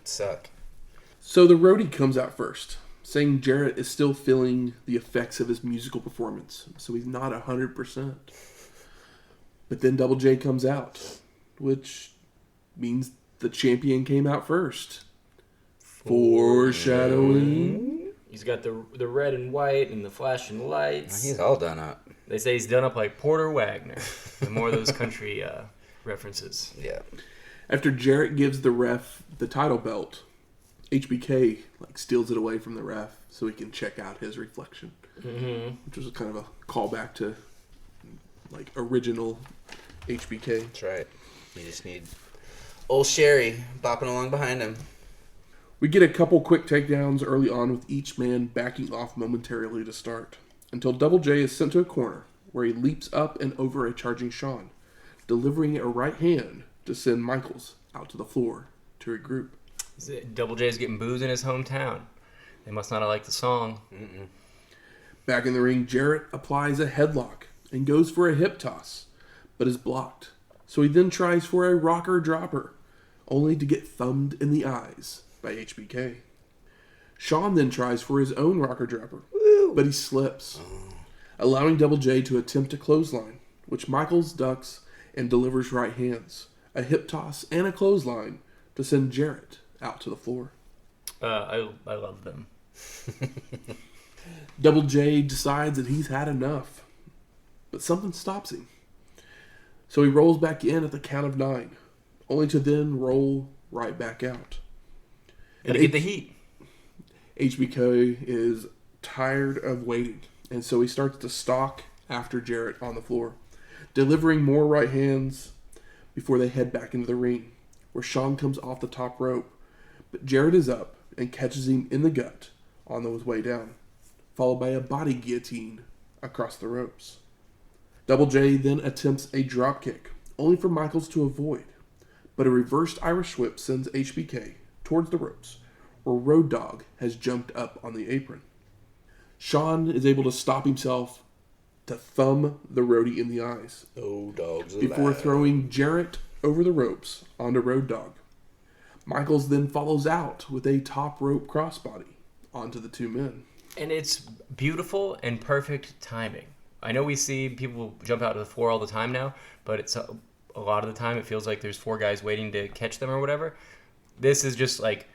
suck. So the Roadie comes out first, saying Jarrett is still feeling the effects of his musical performance, so he's not 100%. But then Double J comes out, which means the champion came out first. Foreshadowing. He's got the red and white and the flashing lights. He's all done up. They say he's done up like Porter Wagner. The more of those country references. Yeah. After Jarrett gives the ref the title belt, HBK steals it away from the ref so he can check out his reflection, which was kind of a callback to original HBK. That's right. You just need old Sherry bopping along behind him. We get a couple quick takedowns early on with each man backing off momentarily to start, until Double J is sent to a corner where he leaps up and over a charging Shawn, delivering a right hand to send Michaels out to the floor to regroup. Double J's getting booze in his hometown. They must not have liked the song. Mm-mm. Back in the ring, Jarrett applies a headlock and goes for a hip toss, but is blocked. So he then tries for a rocker dropper, only to get thumbed in the eyes by HBK. Shawn then tries for his own rocker dropper, but he slips, allowing Double J to attempt a clothesline, which Michaels ducks and delivers right hands, a hip toss, and a clothesline to send Jarrett out to the floor. I love them. Double J decides that he's had enough, but something stops him. So he rolls back in at the count of 9, only to then roll right back out. Gotta get the heat. HBK is tired of waiting, and so he starts to stalk after Jarrett on the floor, delivering more right hands before they head back into the ring, where Shawn comes off the top rope, but Jarrett is up and catches him in the gut on his way down, followed by a body guillotine across the ropes. Double J then attempts a dropkick, only for Michaels to avoid, but a reversed Irish whip sends HBK towards the ropes, where Road Dogg has jumped up on the apron. Shawn is able to stop himself to thumb the Roadie in the eyes. Oh, dogs before alive. throwing Jarrett over the ropes onto Road Dogg. Michaels then follows out with a top rope crossbody onto the two men. And it's beautiful and perfect timing. I know we see people jump out to the floor all the time now, but it's a lot of the time it feels like there's 4 guys waiting to catch them or whatever. This is just like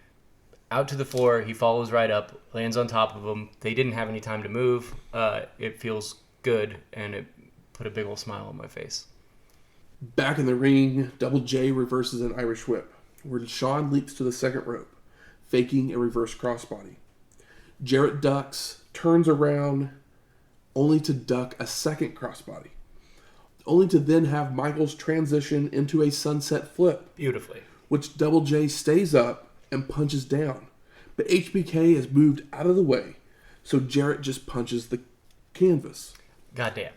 out to the floor. He follows right up, lands on top of them. They didn't have any time to move. It feels good, and it put a big old smile on my face. Back in the ring, Double J reverses an Irish whip, where Shawn leaps to the second rope, faking a reverse crossbody. Jarrett ducks, turns around, only to duck a second crossbody, only to then have Michaels transition into a sunset flip, Beautifully. which Double J stays up and punches down. But HBK has moved out of the way, so Jarrett just punches the canvas. Goddamn.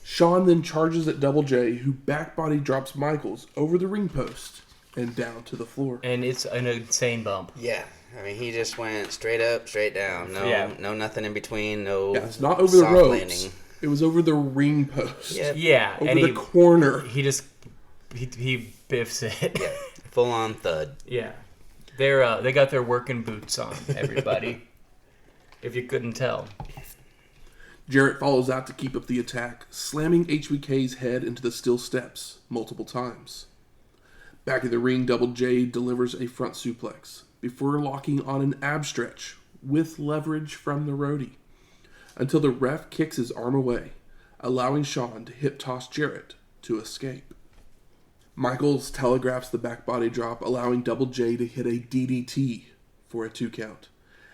Shawn then charges at Double J, who backbody drops Michaels over the ring post and down to the floor. And it's an insane bump. Yeah. I mean, he just went straight up, straight down. No nothing in between. No Yeah, it's not over the soft ropes. landing. It was over the ring post. Yep. Yeah. Over and the corner. He biffs it. Yeah. Full on thud. Yeah. They got their working boots on, everybody. If you couldn't tell. Jarrett follows out to keep up the attack, slamming HBK's head into the steel steps multiple times. Back in the ring, Double J delivers a front suplex before locking on an ab stretch with leverage from the Roadie, until the ref kicks his arm away, allowing Shawn to hip toss Jarrett to escape. Michaels telegraphs the back body drop, allowing Double J to hit a DDT for a 2 count,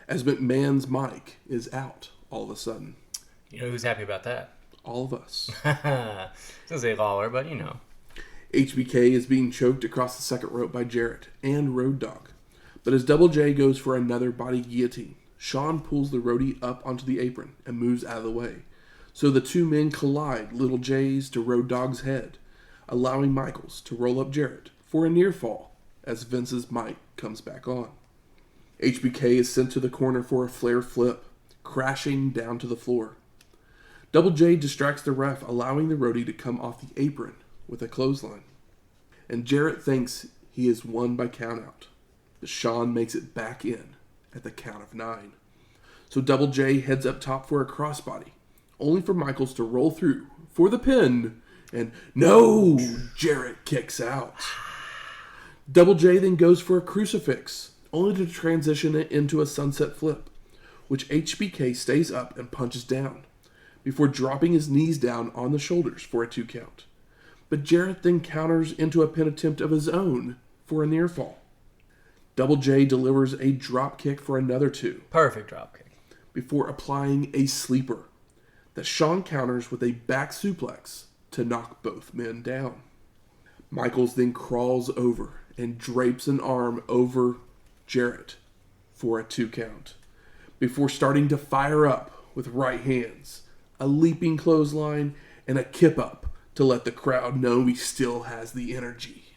as McMahon's mic is out all of a sudden. You know who's happy about that? All of us. Doesn't say Lawler, but you know. HBK is being choked across the second rope by Jarrett and Road Dogg. But as Double J goes for another body guillotine, Shawn pulls the Roadie up onto the apron and moves out of the way. So the two men collide Little J's to Road Dogg's head, allowing Michaels to roll up Jarrett for a near fall as Vince's mic comes back on. HBK is sent to the corner for a flare flip, crashing down to the floor. Double J distracts the ref, allowing the Roadie to come off the apron with a clothesline. And Jarrett thinks he is won by countout, but Shawn makes it back in at the count of 9. So Double J heads up top for a crossbody, only for Michaels to roll through for the pin, and no! Jarrett kicks out. Double J then goes for a crucifix, only to transition it into a sunset flip, which HBK stays up and punches down, before dropping his knees down on the shoulders for a 2 count. But Jarrett then counters into a pin attempt of his own for a near fall. Double J delivers a drop kick for another 2. Perfect drop kick. Before applying a sleeper that Shawn counters with a back suplex to knock both men down. Michaels then crawls over and drapes an arm over Jarrett for a 2 count, before starting to fire up with right hands, a leaping clothesline, and a kip up to let the crowd know he still has the energy.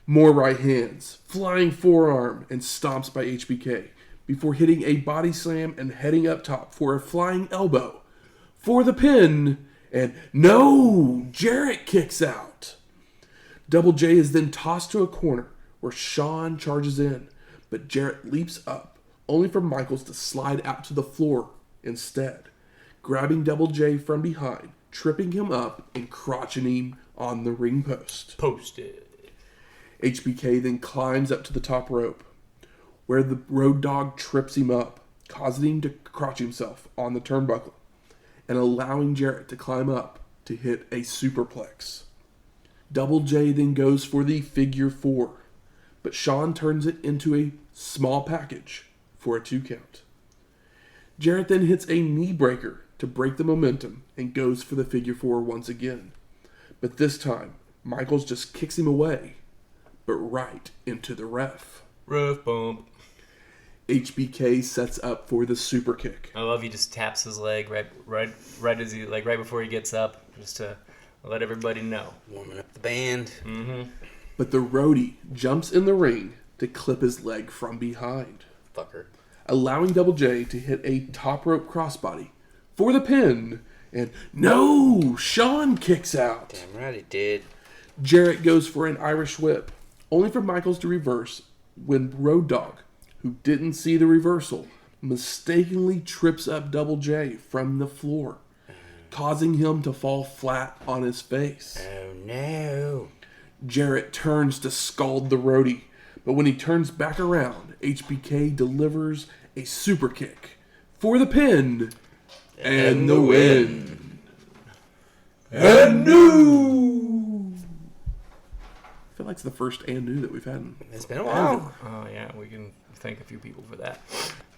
More right hands, flying forearm, and stomps by HBK, before hitting a body slam and heading up top for a flying elbow for the pin, and no! Jarrett kicks out. Double J is then tossed to a corner where Shawn charges in, but Jarrett leaps up, only for Michaels to slide out to the floor instead, grabbing Double J from behind, tripping him up and crotching him on the ring post. Posted. HBK then climbs up to the top rope, where the Road Dogg trips him up, causing him to crotch himself on the turnbuckle and allowing Jarrett to climb up to hit a superplex. Double J then goes for the figure 4, but Shawn turns it into a small package for a 2 count. Jarrett then hits a knee breaker to break the momentum and goes for the figure 4 once again. But this time, Michaels just kicks him away, but right into the ref. Ref bump. HBK sets up for the super kick. I love he just taps his leg right as he right before he gets up, just to let everybody know. Warming up the band. Mm-hmm. But the Roadie jumps in the ring to clip his leg from behind, Fucker. allowing Double J to hit a top rope crossbody for the pin. And no, Shawn kicks out. Damn right he did. Jarrett goes for an Irish whip, only for Michaels to reverse when Road Dogg, who didn't see the reversal, mistakenly trips up Double J from the floor, causing him to fall flat on his face. Oh no. Jarrett turns to scald the Roadie, but when he turns back around, HBK delivers a super kick for the pin and the win. And new! I feel like it's the first and new that we've had in It's been a while. Oh yeah, we can thank a few people for that.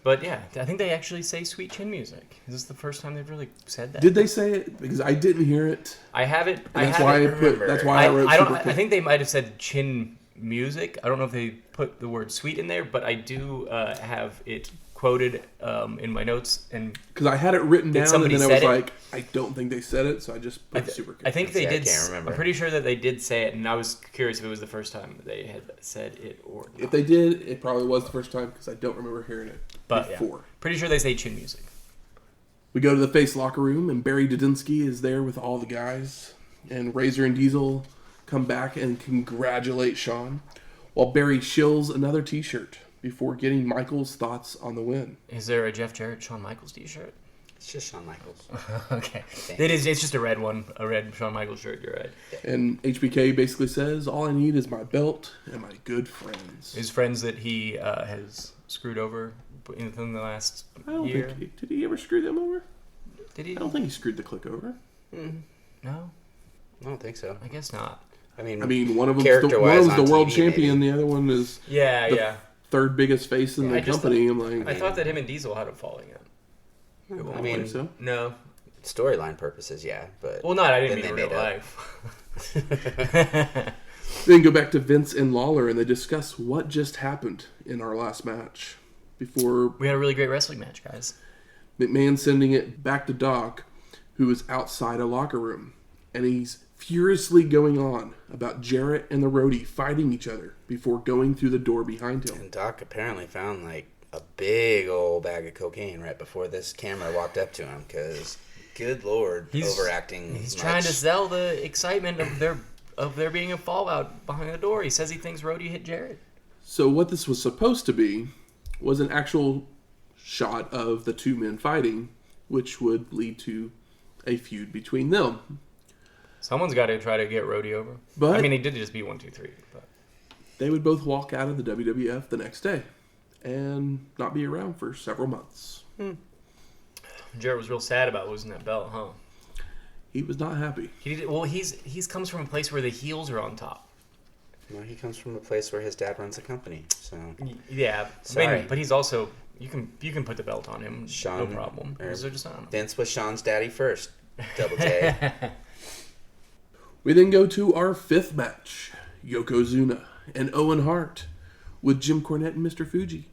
But yeah, I think they actually say sweet chin music. Is this the first time they've really said that? Did they say it? Because I didn't hear it. I have it. And that's why I wrote I don't. super kick. I think they might have said chin music. I don't know if they put the word sweet in there, but I do have it quoted in my notes. And because I had it written Did down, and somebody then I was said it? like, I don't think they said it, so I just put super kick. I think they I did. can't remember. I'm pretty sure that they did say it, and I was curious if it was the first time they had said it or not. If they did, it probably was the first time because I don't remember hearing it But before. yeah, pretty sure they say chin music. We go to the face locker room, and Barry Dudinsky is there with all the guys. And Razor and Diesel come back and congratulate Shawn, while Barry shills another t-shirt before getting Michaels' thoughts on the win. Is there a Jeff Jarrett, Shawn Michaels t-shirt? It's just Shawn Michaels. Okay. It is. It's just a red one, a red Shawn Michaels shirt. You're right. And HBK basically says, all I need is my belt and my good friends. His friends that he has screwed over in the last I don't year. think did he ever screw them over? Did he? I don't think he screwed the Click over. No, I don't think so. I guess not. I mean, One of them's character-wise the on world TV, champion, maybe. the other one is Yeah, the yeah. third biggest face in I the just company. I'm like, I thought that him and Diesel had a falling out. I don't I mean, think so. No. storyline purposes, yeah, but Well, not. I didn't Then mean they real made life. Then go back to Vince and Lawler, and they discuss what just happened in our last match. Before We had a really great wrestling match, guys. McMahon sending it back to Doc, who is outside a locker room, and he's furiously going on about Jarrett and the Roadie fighting each other before going through the door behind him. And Doc apparently found like a big old bag of cocaine right before this camera walked up to him because, good lord, overacting. He's much. trying to sell the excitement of there being a fallout behind the door. He says he thinks Roadie hit Jarrett. So what this was supposed to be was an actual shot of the two men fighting, which would lead to a feud between them. Someone's got to try to get Roadie over. But I mean, he did just beat 1, 2, 3. But they would both walk out of the WWF the next day and not be around for several months. Jarrett was real sad about losing that belt, huh? He was not happy. He's comes from a place where the heels are on top. Well, he comes from a place where his dad runs a company, so Yeah, Sorry. I mean, but he's also you can put the belt on him, Shawn, no problem. or They're just on him. Vince was Shawn's daddy first. Double J. We then go to our fifth match, Yokozuna and Owen Hart, with Jim Cornette and Mr. Fuji,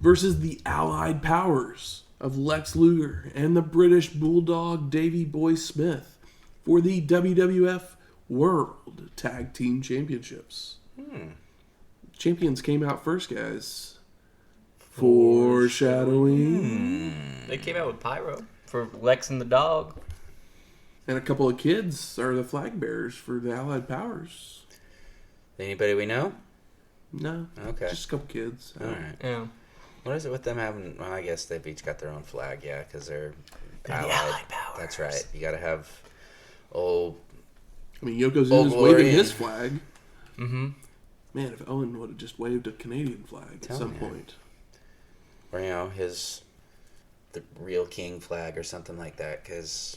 versus the Allied Powers of Lex Luger and the British Bulldog Davey Boy Smith for the WWF World Tag Team Championships. Champions came out first, guys. Foreshadowing. They came out with pyro for Lex and the dog. And a couple of kids are the flag bearers for the Allied Powers. Anybody we know? No. Okay. Just a couple kids. All right. Yeah. What is it with them having? Well, I guess they've each got their own flag, yeah, because they're They're the Allied Powers. That's right. You got to have old. I mean, Yokozuna's Glory waving his and- flag. Mm-hmm. Man, if Owen would have just waved a Canadian flag at Tell some me. point. Or, the real king flag or something like that, because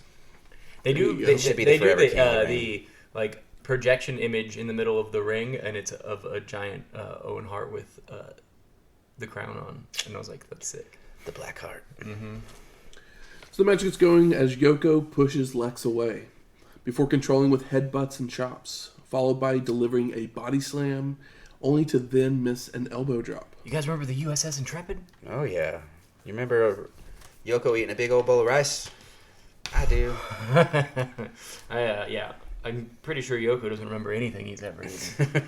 they do the like projection image in the middle of the ring, and it's of a giant Owen Hart with the crown on, and I was like, that's sick. The Black Heart. Mm-hmm. So the match gets going as Yoko pushes Lex away before controlling with headbutts and chops, followed by delivering a body slam, only to then miss an elbow drop. You guys remember the USS Intrepid? Oh, yeah. You remember Yoko eating a big old bowl of rice? I do. Yeah. I'm pretty sure Yoko doesn't remember anything he's ever eaten.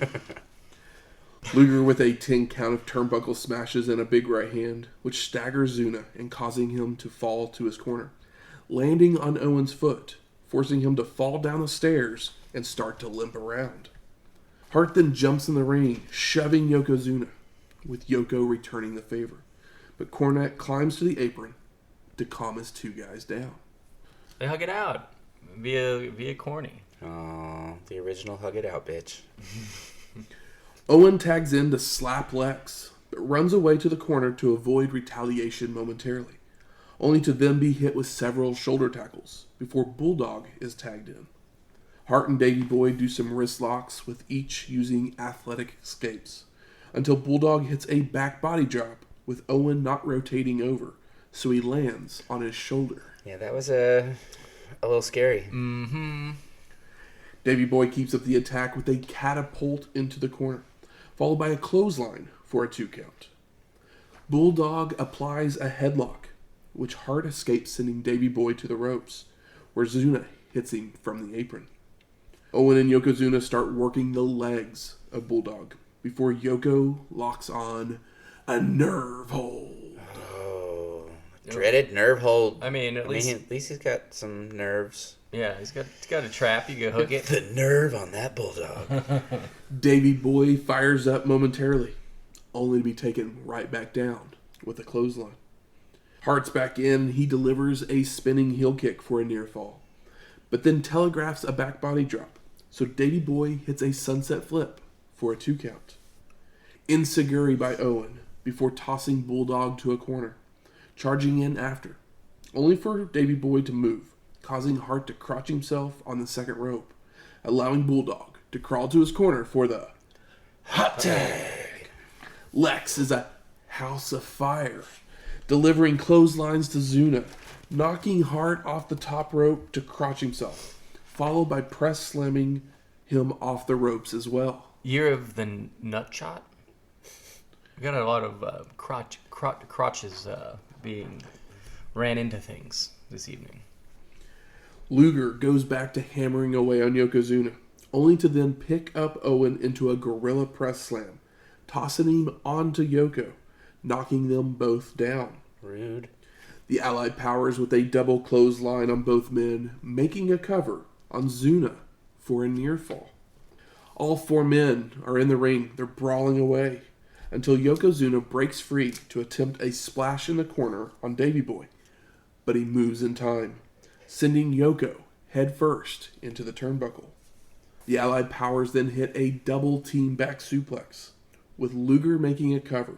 Luger with a 10 count of turnbuckle smashes and a big right hand, which staggers Zuna and causing him to fall to his corner, landing on Owen's foot, forcing him to fall down the stairs and start to limp around. Hart then jumps in the ring, shoving Yokozuna, with Yoko returning the favor. But Cornette climbs to the apron to calm his two guys down. They hug it out via corny. Oh, the original hug it out, bitch. Owen tags in to slap Lex, but runs away to the corner to avoid retaliation momentarily, only to then be hit with several shoulder tackles before Bulldog is tagged in. Hart and Davey Boy do some wrist locks, with each using athletic escapes, until Bulldog hits a back body drop with Owen not rotating over, so he lands on his shoulder. Yeah, that was a little scary. Mm-hmm. Davey Boy keeps up the attack with a catapult into the corner, followed by a clothesline for a 2 count. Bulldog applies a headlock, which Hart escapes, sending Davey Boy to the ropes, where Zuna hits him from the apron. Owen and Yokozuna start working the legs of Bulldog before Yoko locks on a nerve hold. Oh, dreaded nerve hold. I mean, at least he's got some nerves. Yeah, he's got a trap. You can hook it. The nerve on that Bulldog. Davey Boy fires up momentarily, only to be taken right back down with a clothesline. Hart's back in. He delivers a spinning heel kick for a near fall, but then telegraphs a back body drop, so Davey Boy hits a sunset flip for a 2 count. Enziguri by Owen before tossing Bulldog to a corner, charging in after, only for Davey Boy to move, causing Hart to crotch himself on the second rope, allowing Bulldog to crawl to his corner for the hot tag. Lex is a house of fire, delivering clotheslines to Zuna, knocking Hart off the top rope to crotch himself, followed by press slamming him off the ropes as well. Year of the nut shot. We got a lot of crotches being ran into things this evening. Luger goes back to hammering away on Yokozuna, only to then pick up Owen into a gorilla press slam, tossing him onto Yoko, knocking them both down. Rude. The Allied powers with a double clothesline on both men, making a cover on Zuna for a near fall. All 4 men are in the ring. They're brawling away until Yokozuna breaks free to attempt a splash in the corner on Davey Boy, but he moves in time, sending Yoko head first into the turnbuckle. The Allied powers then hit a double team back suplex, with Luger making a cover,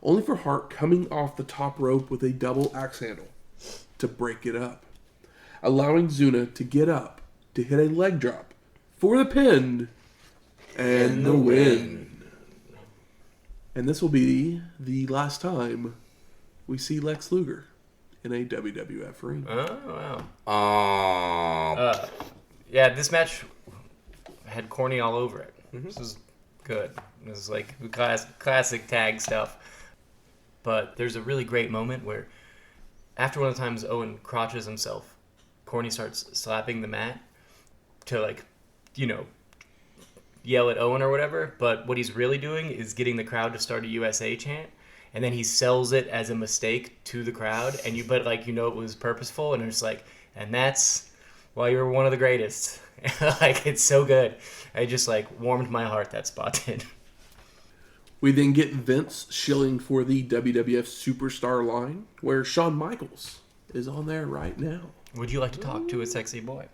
only for Hart coming off the top rope with a double axe handle to break it up, allowing Zuna to get up to hit a leg drop for the pin and the win. And this will be the last time we see Lex Luger in a WWF ring. Oh, wow. Yeah, this match had corny all over it. Mm-hmm. This was good. It was like classic tag stuff. But there's a really great moment where after one of the times Owen crotches himself, Corny starts slapping the mat to yell at Owen or whatever. But what he's really doing is getting the crowd to start a USA chant. And then he sells it as a mistake to the crowd, and it was purposeful, and it's like, and that's why you're one of the greatest. It's so good. It just warmed my heart, that spot did. We then get Vince shilling for the WWF Superstar line, where Shawn Michaels is on there right now. Would you like to talk to a sexy boy?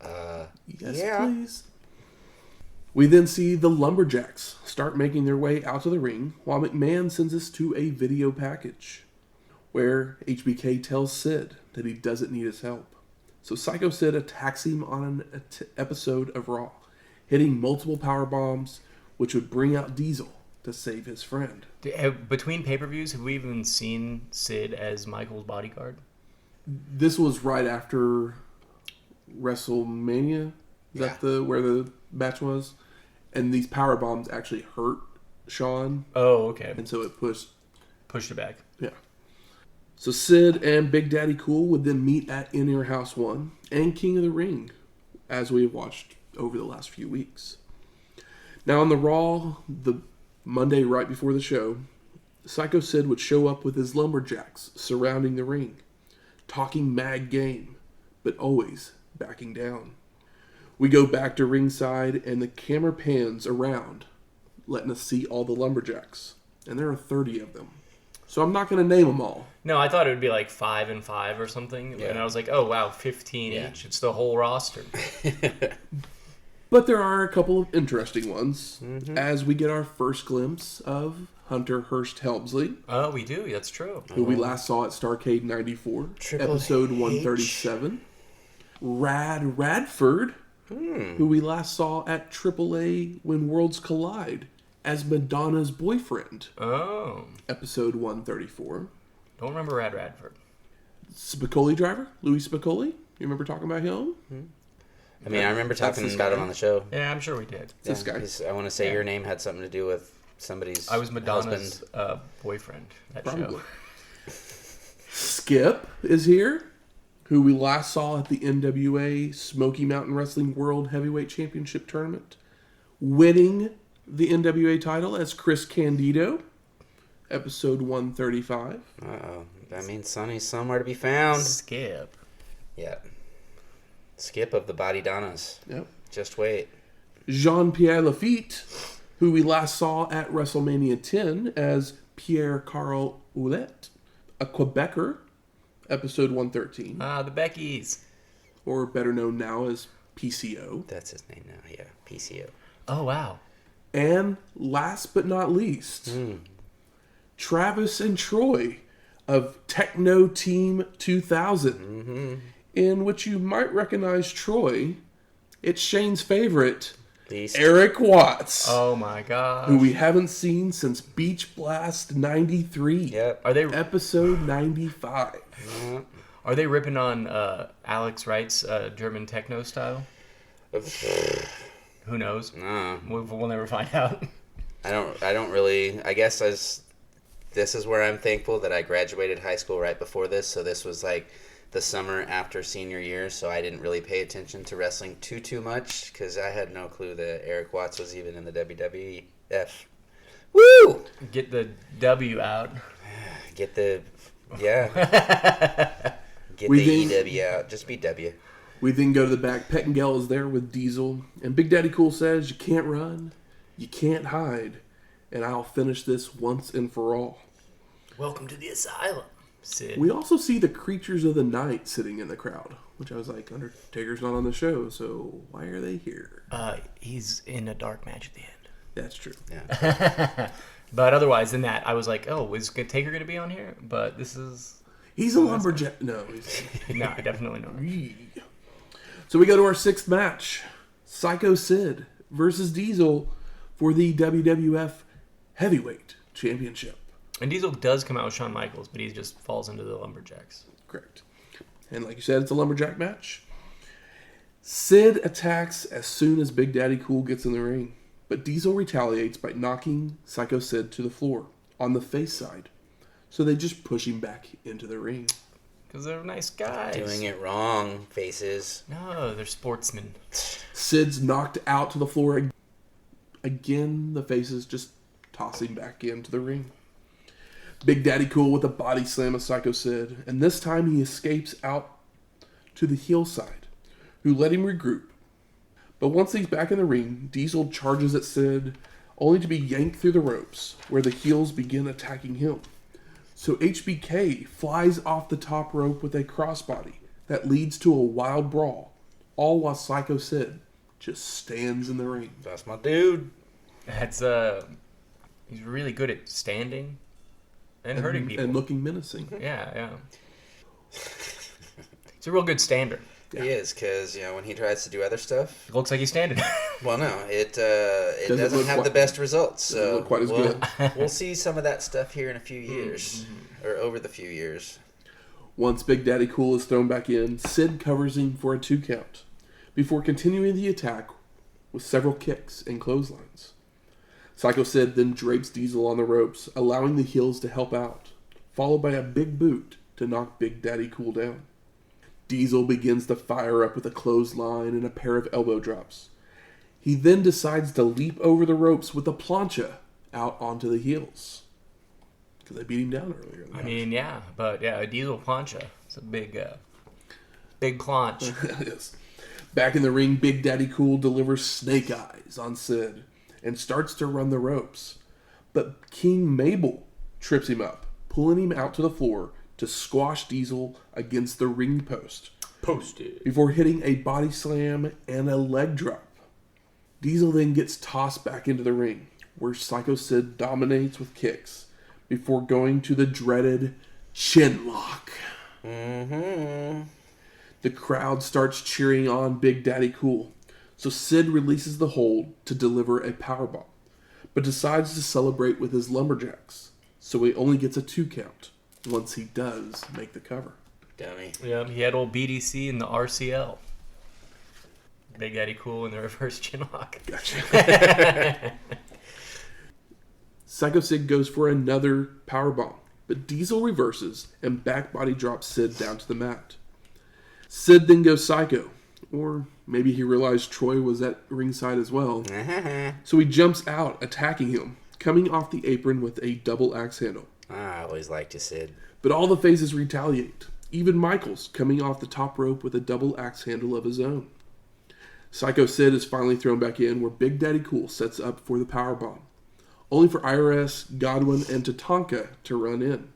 Yes, yeah. please. We then see the Lumberjacks start making their way out to the ring, while McMahon sends us to a video package where HBK tells Sid that he doesn't need his help. So Psycho Sid attacks him on an episode of Raw, hitting multiple power bombs, which would bring out Diesel to save his friend. Between pay-per-views, have we even seen Sid as Michael's bodyguard? This was right after WrestleMania. Is that where the match was? And these power bombs actually hurt Shawn. Oh, okay. And so it pushed it back. Yeah. So Sid and Big Daddy Cool would then meet at In Your House 1 and King of the Ring, as we have watched over the last few weeks. Now on the Raw, the Monday right before the show, Psycho Sid would show up with his Lumberjacks surrounding the ring, talking mad game, but always backing down. We go back to ringside, and the camera pans around, letting us see all the Lumberjacks. And there are 30 of them. So I'm not going to name them all. No, I thought it would be like 5 and 5 or something. Yeah. And I was like, oh, wow, 15 each. It's the whole roster. But there are a couple of interesting ones, as we get our first glimpse of Hunter Hearst Helmsley. Oh, we do. That's true. Who we last saw at Starrcade 94, episode 137. Rad Radford, who we last saw at AAA When Worlds Collide as Madonna's boyfriend. Oh. Episode 134. Don't remember Rad Radford. Spicoli driver, Louis Spicoli. You remember talking about him? I mean, I remember talking about him on the show. Yeah, I'm sure we did. This guy. I want to say your name had something to do with somebody's I was Madonna's boyfriend that Probably. show. Skip is here, who we last saw at the NWA Smoky Mountain Wrestling World Heavyweight Championship Tournament, winning the NWA title as Chris Candido, episode 135. Uh-oh. That means Sonny's somewhere to be found. Skip. Yep. Skip of the Body Donnas. Yep. Just wait. Jean-Pierre Lafitte, who we last saw at WrestleMania 10 as Pierre-Carl Ouellet, a Quebecer, episode 113. Ah, the Beckys. Or better known now as PCO. That's his name now, yeah. PCO. Oh, wow. And last but not least, Travis and Troy of Techno Team 2000, in which you might recognize Troy. It's Shane's favorite, Eric Watts. Oh my gosh. Who we haven't seen since Beach Blast 93. Yep. Are they episode 95. Yep. Are they ripping on Alex Wright's German techno style? Who knows? No. We'll never find out. I don't really. I guess this is where I'm thankful that I graduated high school right before this. So this was like the summer after senior year. So I didn't really pay attention to wrestling too much because I had no clue that Eric Watts was even in the WWF. Woo! Get the W out. Get the Get the EW out. Just be W. We then go to the back. Pettengill is there with Diesel. And Big Daddy Cool says, you can't run, you can't hide, and I'll finish this once and for all. Welcome to the asylum, Sid. We also see the Creatures of the Night sitting in the crowd, which I was like, Undertaker's not on the show, so why are they here? He's in a dark match at the end. That's true. Yeah. But otherwise than that, I was like, oh, is Taker going to be on here? But this is... He's a lumberjack. No, he's... No, definitely not. So we go to our sixth match. Psycho Sid versus Diesel for the WWF Heavyweight Championship. And Diesel does come out with Shawn Michaels, but he just falls into the Lumberjacks. Correct. And like you said, it's a lumberjack match. Sid attacks as soon as Big Daddy Cool gets in the ring, but Diesel retaliates by knocking Psycho Sid to the floor on the face side. So they just push him back into the ring. Because they're nice guys. Doing it wrong, faces. No, they're sportsmen. Sid's knocked out to the floor again. The faces just toss him back into the ring. Big Daddy Cool with a body slam of Psycho Sid. And this time he escapes out to the heel side, who let him regroup. But once he's back in the ring, Diesel charges at Sid, only to be yanked through the ropes, where the heels begin attacking him. So HBK flies off the top rope with a crossbody that leads to a wild brawl, all while Psycho Sid just stands in the ring. That's my dude. That's he's really good at standing and hurting people and looking menacing. Yeah. He's a real good stander. He is, because, when he tries to do other stuff... It looks like he's standing. Well, no, it doesn't have the best results. So look quite as good. We'll see some of that stuff here in a few years, or over the few years. Once Big Daddy Cool is thrown back in, Sid covers him for a 2 count, before continuing the attack with several kicks and clotheslines. Sycho Sid then drapes Diesel on the ropes, allowing the heels to help out, followed by a big boot to knock Big Daddy Cool down. Diesel begins to fire up with a clothesline and a pair of elbow drops. He then decides to leap over the ropes with a plancha out onto the heels. Because they beat him down earlier. A Diesel plancha. It's a big planch. Yes. Back in the ring, Big Daddy Cool delivers snake eyes on Sid and starts to run the ropes. But King Mabel trips him up, pulling him out to the floor to squash Diesel against the ring post. Posted. Before hitting a body slam and a leg drop. Diesel then gets tossed back into the ring, where Sycho Sid dominates with kicks, before going to the dreaded chin lock. Mm-hmm. The crowd starts cheering on Big Daddy Cool, so Sid releases the hold to deliver a powerbomb, but decides to celebrate with his Lumberjacks, so he only gets a 2 count once he does make the cover. Dummy. Yeah, he had old BDC in the RCL. Big Daddy Cool in the reverse chin lock. Gotcha. Sycho Sid goes for another powerbomb, but Diesel reverses and back body drops Sid down to the mat. Sid then goes psycho, or maybe he realized Troy was at ringside as well. So he jumps out, attacking him, coming off the apron with a double axe handle. I always liked you, Sid. But all the faces retaliate, even Michaels coming off the top rope with a double axe handle of his own. Sycho Sid is finally thrown back in, where Big Daddy Cool sets up for the powerbomb, only for IRS, Godwinn, and Tatanka to run in.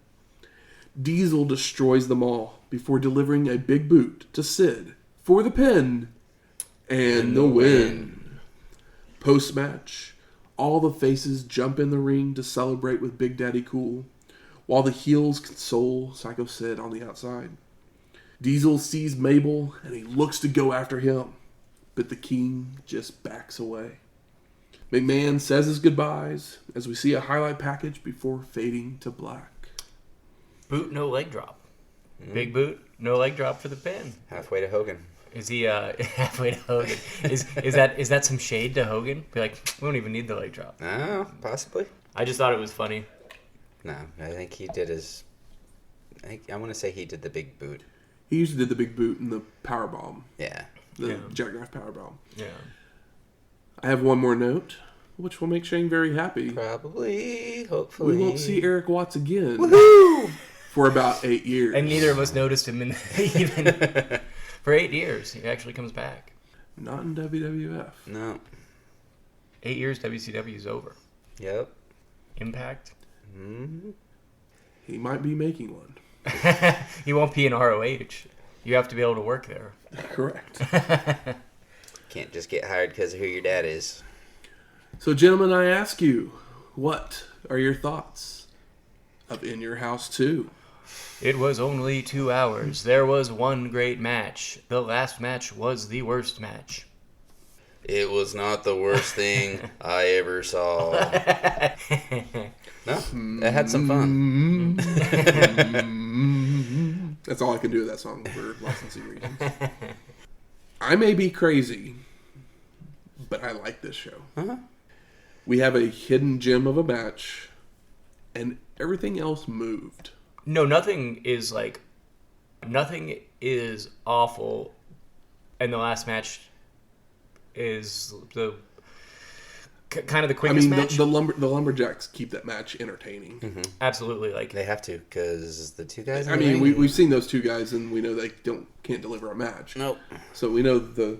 Diesel destroys them all before delivering a big boot to Sid for the pin and the win. Post-match, all the faces jump in the ring to celebrate with Big Daddy Cool, while the heels console Sycho Sid on the outside. Diesel sees Mabel and he looks to go after him, but the King just backs away. McMahon says his goodbyes as we see a highlight package before fading to black. Boot, no leg drop. Big boot, no leg drop for the pin. Halfway to Hogan. Is he halfway to Hogan? Is that some shade to Hogan? Be like, we don't even need the leg drop. Oh, possibly. I just thought it was funny. No, I think he did his... I want to say he did the big boot. He usually did the big boot and the powerbomb. Yeah. The jackknife powerbomb. Yeah. I have one more note, which will make Shane very happy. Probably, hopefully. We won't see Eric Watts again. Woohoo! For about 8 years. And neither of us noticed him even for 8 years. He actually comes back. Not in WWF. No. 8 years, WCW is over. Yep. Impact. Mm-hmm. He might be making one. He won't be in ROH. You have to be able to work there. Correct. Can't just get hired because of who your dad is. So, gentlemen, I ask you, what are your thoughts of In Your House 2? It was only 2 hours. There was one great match. The last match was the worst match. It was not the worst thing I ever saw. No, it had some fun. That's all I can do with that song for licensing reasons. I may be crazy, but I like this show. Uh-huh. We have a hidden gem of a match, and everything else moved. No, nothing is awful, and the last match is the kind of the quickest match. The Lumberjacks keep that match entertaining. Mm-hmm. Absolutely, like they have to, because the two guys. I mean, we've seen those two guys, and we know they can't deliver a match. Nope. So we know the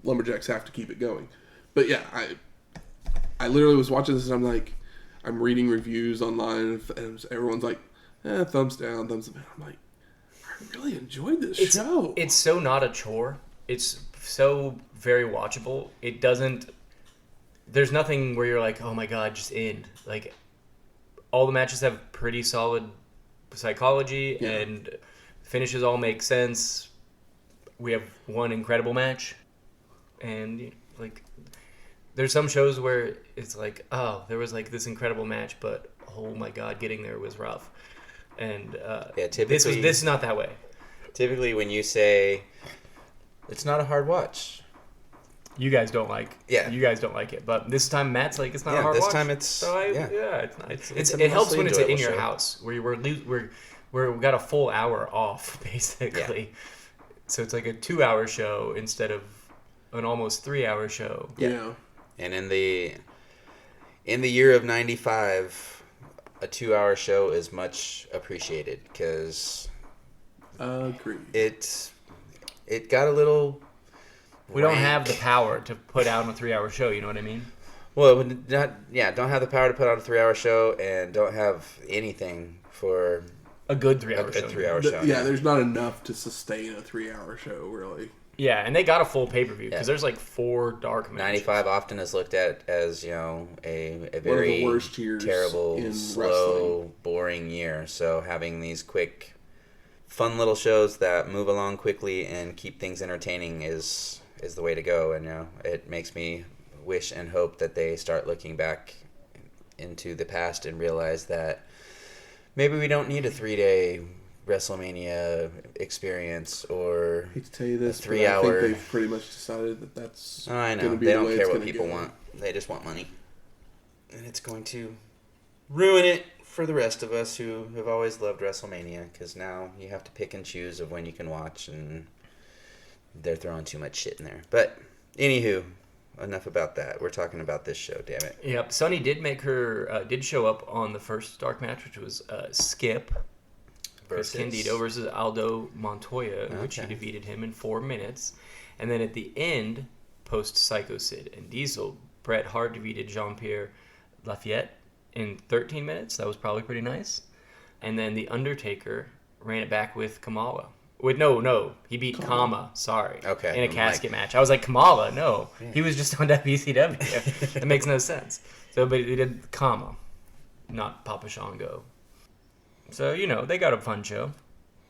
Lumberjacks have to keep it going. But yeah, I literally was watching this, and I'm reading reviews online, and everyone's like, thumbs down, thumbs up. I'm like, I really enjoyed this show. It's so not a chore. It's so very watchable. It doesn't. There's nothing where you're like, oh my god, just end. Like, all the matches have pretty solid psychology and finishes all make sense. We have one incredible match, and like, there's some shows where it's like, oh, there was like this incredible match, but oh my god, getting there was rough. And this is not that way. Typically, when you say it's not a hard watch, you guys don't like. Yeah, you guys don't like it. But this time, Matt's like, it's not a hard watch. This time it's it helps when it's in your house where we got a full hour off basically. Yeah. So it's like a 2-hour show instead of an almost 3-hour show. Yeah. And in the year of 95, a 2-hour show is much appreciated because it got a little. We don't have the power to put out a 3-hour show. You know what I mean? Well, don't have the power to put out a 3-hour show, and don't have anything for a good 3-hour show. A 3-hour show. Yeah, there's not enough to sustain a 3-hour show, really. Yeah, and they got a full pay-per-view because there's like 4 dark matches. 95 often is looked at as, a very one of the worst years terrible, in slow, wrestling. Boring year. So having these quick, fun little shows that move along quickly and keep things entertaining is the way to go. And it makes me wish and hope that they start looking back into the past and realize that maybe we don't need a 3-day WrestleMania experience or I hate to tell you this, 3-hour. I think they've pretty much decided that that's. I know gonna be they the don't way care it's what gonna people go. want. They just want money, and it's going to ruin it for the rest of us who have always loved WrestleMania. Because now you have to pick and choose of when you can watch, and they're throwing too much shit in there. But anywho, enough about that. We're talking about this show. Damn it. Yep. Sunny did show up on the first dark match, which was Skip. Chris Candido versus Aldo Montoya, in which he defeated him in 4 minutes. And then at the end, post Sycho Sid and Diesel, Bret Hart defeated Jean-Pierre Lafayette in 13 minutes. That was probably pretty nice. And then The Undertaker ran it back with Kamala. No, he beat Kama, sorry. Okay. In a casket match. I was like, Kamala, no. Yeah. He was just on WCW. That makes no sense. So, but they did Kama, not Papa Shango. So, they got a fun show.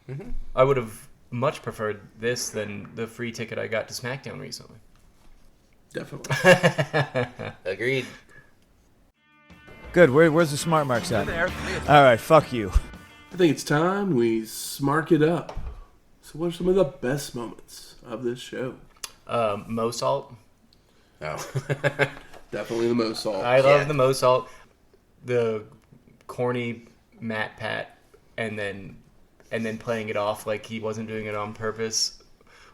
Mm-hmm. I would have much preferred this than the free ticket I got to SmackDown recently. Definitely. Agreed. Good. Where's the smart marks at? There. All right, fuck you. I think it's time we smark it up. So what are some of the best moments of this show? Mo Salt. Oh. Definitely the Mo Salt. I love the Mo Salt. The corny Matt Pat and then playing it off like he wasn't doing it on purpose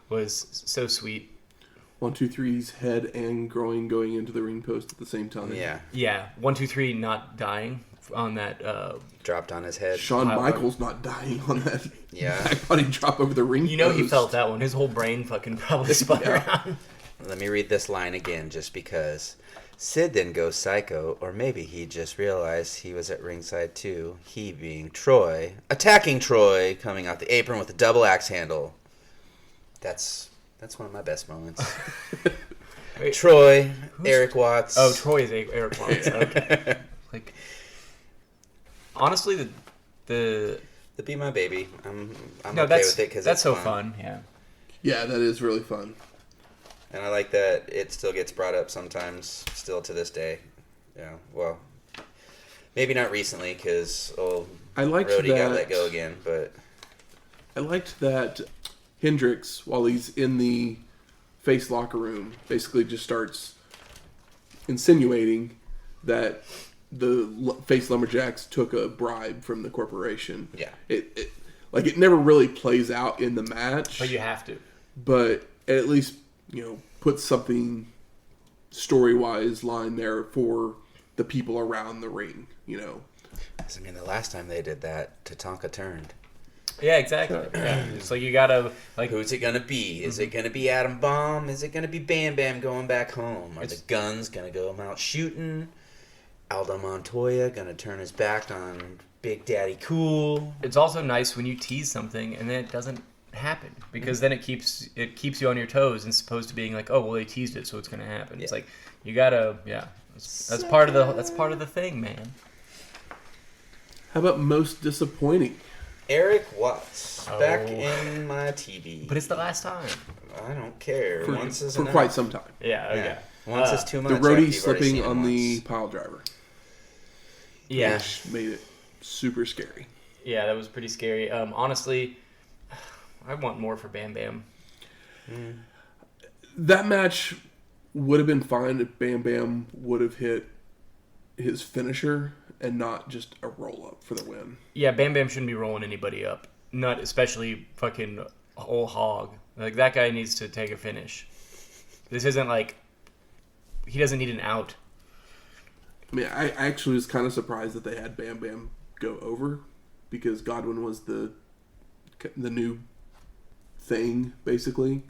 was so sweet. 1, 2, 3's head and going into the ring post at the same time. Yeah. 1, 2, 3 not dying on that. Dropped on his head. Shawn Michaels not dying on that. Yeah. I thought he'd drop over the ring post. He felt that one. His whole brain fucking probably spun around. Let me read this line again just because. Sid then goes psycho, or maybe he just realized he was at ringside too. He being Troy, attacking Troy, coming out the apron with a double axe handle. That's one of my best moments. Wait, Troy, Eric Watts. Oh, Troy is Eric Watts. Okay. Like, honestly, the Be My Baby. I'm no, okay with it because that's so fun. Yeah. Yeah, that is really fun. And I like that it still gets brought up sometimes, still to this day. Yeah, well, maybe not recently because Roadie got let go again, but I liked that Hendrix, while he's in the face locker room, basically just starts insinuating that the face Lumberjacks took a bribe from the corporation. Yeah, it never really plays out in the match, but you have to. But at least put something story-wise line there for the people around the ring, I mean, the last time they did that, Tatanka turned. Yeah, exactly. Yeah. It's like you gotta, like... Who's it gonna be? Is it gonna be Adam Bomb? Is it gonna be Bam Bam going back home? Are the guns gonna go out shooting? Aldo Montoya gonna turn his back on Big Daddy Cool? It's also nice when you tease something and then it doesn't happen because then it keeps you on your toes as opposed to being like, oh well, they teased it, so it's gonna happen. Yeah. It's like you gotta, that's part of the thing, man. How about most disappointing? Eric Watts back in my TV. But it's the last time. I don't care. Once is for enough. quite some time. Yeah. Once is too much. The Roadie slipping on the pile driver. Yeah. Which made it super scary. Yeah, that was pretty scary. Honestly, I want more for Bam Bam. That match would have been fine if Bam Bam would have hit his finisher and not just a roll-up for the win. Yeah, Bam Bam shouldn't be rolling anybody up. Not especially fucking whole hog. Like, that guy needs to take a finish. This isn't like... He doesn't need an out. I mean, I actually was kind of surprised that they had Bam Bam go over because Godwinn was the new thing, basically.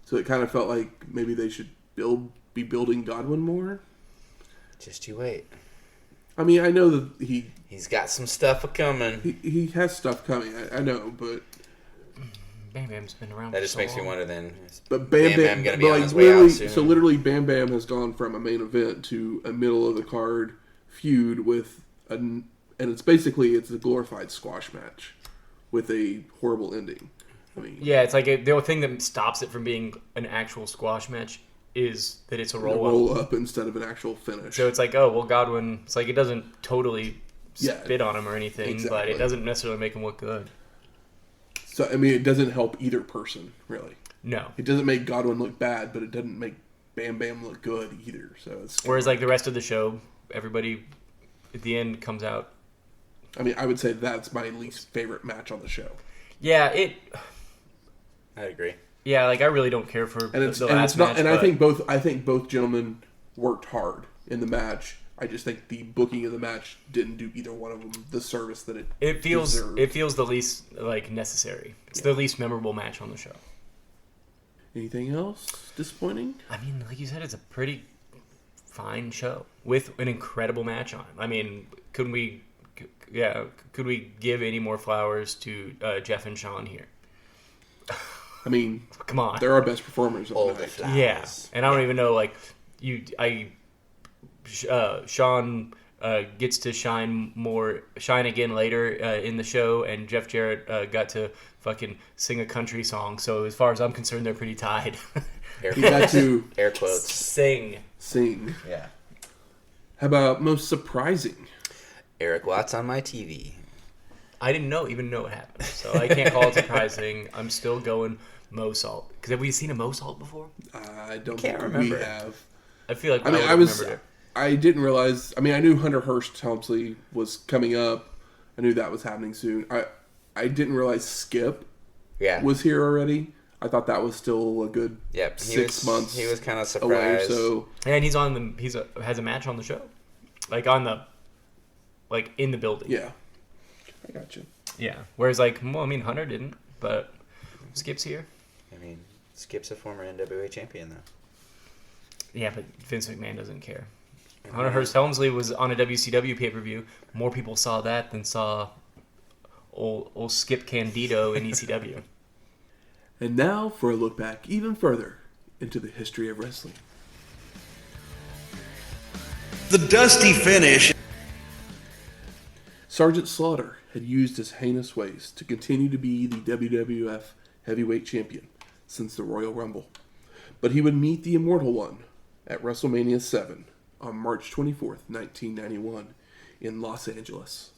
So it kind of felt like maybe they should be building Godwinn more. Just you wait. I mean, I know that he's got some stuff coming. He has stuff coming. I know, but Bam Bam's been around. That just makes me wonder then. But Bam Bam gonna be on his way out soon. So literally, Bam Bam has gone from a main event to a middle of the card feud with and it's a glorified squash match with a horrible ending. I mean, yeah, it's like the only thing that stops it from being an actual squash match is that it's a roll up instead of an actual finish. So it's like, oh well, Godwinn. It's like it doesn't totally spit on him or anything, but it doesn't necessarily make him look good. So I mean, it doesn't help either person really. No, it doesn't make Godwinn look bad, but it doesn't make Bam Bam look good either. So it's whereas like the rest of the show, everybody at the end comes out. I mean, I would say that's my least favorite match on the show. Yeah, I agree. Yeah, like I really don't care for the last match. And I think both gentlemen worked hard in the match. I just think the booking of the match didn't do either one of them the service that it deserved. It feels the least like necessary. It's the least memorable match on the show. Anything else disappointing? I mean, like you said, it's a pretty fine show with an incredible match on. I mean, could we give any more flowers to Jeff and Shawn here? I mean, come on, they're our best performers of the night. Yeah, and I don't even know like Shawn gets to shine again later in the show, and Jeff Jarrett got to fucking sing a country song. So as far as I'm concerned, they're pretty tied. He got to air quotes sing. Yeah. How about most surprising? Eric Watts on my TV. I didn't even know it happened, so I can't call it surprising. I'm still going Mo Salt. Because have we seen a Mo Salt before? I don't think we have. I feel like I didn't realize. I mean, I knew Hunter Hearst Helmsley was coming up. I knew that was happening soon. I didn't realize Skip was here already. I thought that was still a good 6 months. He was kind of surprised. Away, and he's on has a match on the show, in the building. Yeah, I got you. Yeah. Whereas Hunter didn't, but Skip's here. I mean, Skip's a former NWA champion though. Yeah, but Vince McMahon doesn't care. Hunter Hearst Helmsley was on a WCW pay-per-view. More people saw that than saw old Skip Candido in ECW. And now for a look back even further into the history of wrestling. The Dusty Finish. Sergeant Slaughter had used his heinous ways to continue to be the WWF Heavyweight Champion since the Royal Rumble. But he would meet the Immortal One at WrestleMania 7 on March 24th, 1991 in Los Angeles.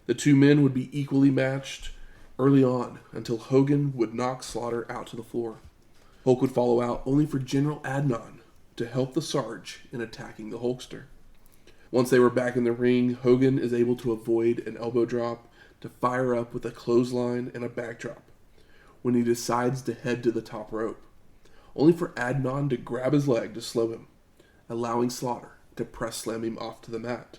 The two men would be equally matched early on until Hogan would knock Slaughter out to the floor. Hulk would follow out only for General Adnan to help the Sarge in attacking the Hulkster. Once they were back in the ring, Hogan is able to avoid an elbow drop to fire up with a clothesline and a backdrop when he decides to head to the top rope, only for Adnan to grab his leg to slow him, allowing Slaughter to press slam him off to the mat.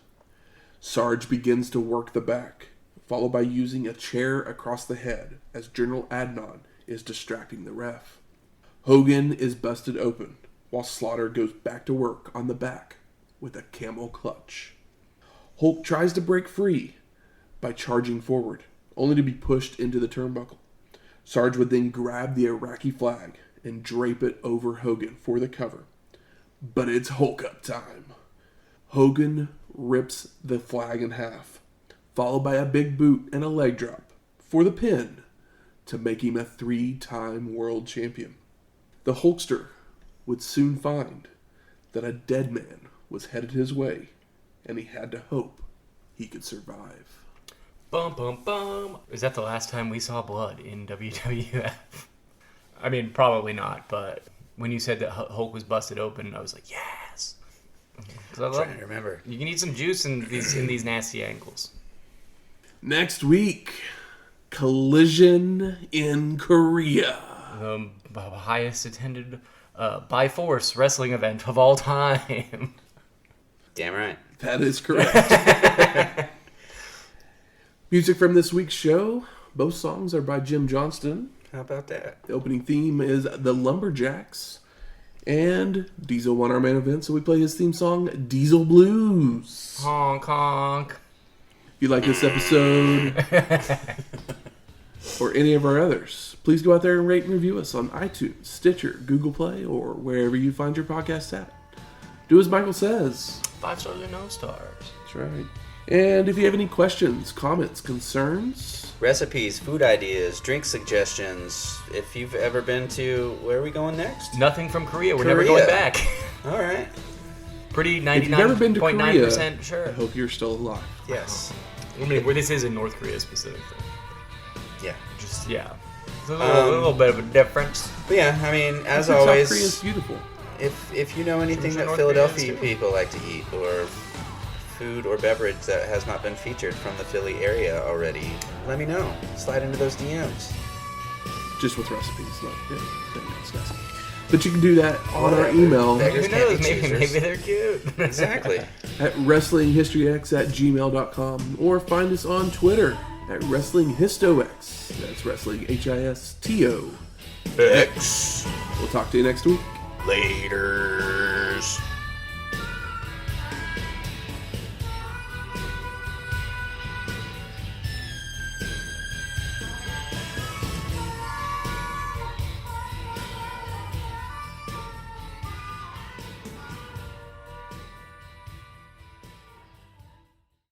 Sarge begins to work the back, followed by using a chair across the head as General Adnan is distracting the ref. Hogan is busted open, while Slaughter goes back to work on the back with a camel clutch. Hulk tries to break free by charging forward, only to be pushed into the turnbuckle. Sarge would then grab the Iraqi flag and drape it over Hogan for the cover. But it's Hulk up time. Hogan rips the flag in half, followed by a big boot and a leg drop for the pin to make him a 3-time world champion. The Hulkster would soon find that a dead man was headed his way, and he had to hope he could survive. Bum, bum, bum. Is that the last time we saw blood in WWF? I mean, probably not, but when you said that Hulk was busted open, I was like, yes! I'm trying to remember. You can eat some juice in these nasty angles. Next week, Collision in Korea. The highest attended by force wrestling event of all time. Damn right. That is correct. Music from this week's show. Both songs are by Jim Johnston. How about that? The opening theme is the Lumberjacks. And Diesel won our main event, so we play his theme song, Diesel Blues. Honk, honk. If you like this episode or any of our others, please go out there and rate and review us on iTunes, Stitcher, Google Play, or wherever you find your podcast at. Do as Michael says. 5 stars or no stars. That's right. And if you have any questions, comments, concerns, recipes, food ideas, drink suggestions. If you've ever been to, where are we going next? Nothing from Korea. We're Korea. never going back. All right. Pretty if you've never been to Korea, 99.9% sure. I hope you're still alive. Yes. I mean, where this is in North Korea specifically. Yeah. Just, yeah. It's a little bit of a difference. But yeah, I mean, as South always, Korea's beautiful. if you know anything that North Philadelphia Koreans, too. people like to eat, or food or beverage that has not been featured from the Philly area already, let me know. Slide into those DMs. Just with recipes, not anything else, guys. But you can do that on our Whatever. email Beggars Who can't knows? be Maybe choosers. they're cute. Exactly. at WrestlingHistoryX@gmail.com, or find us on Twitter at WrestlingHistoX. That's Wrestling HISTO. X. We'll talk to you next week. Laters.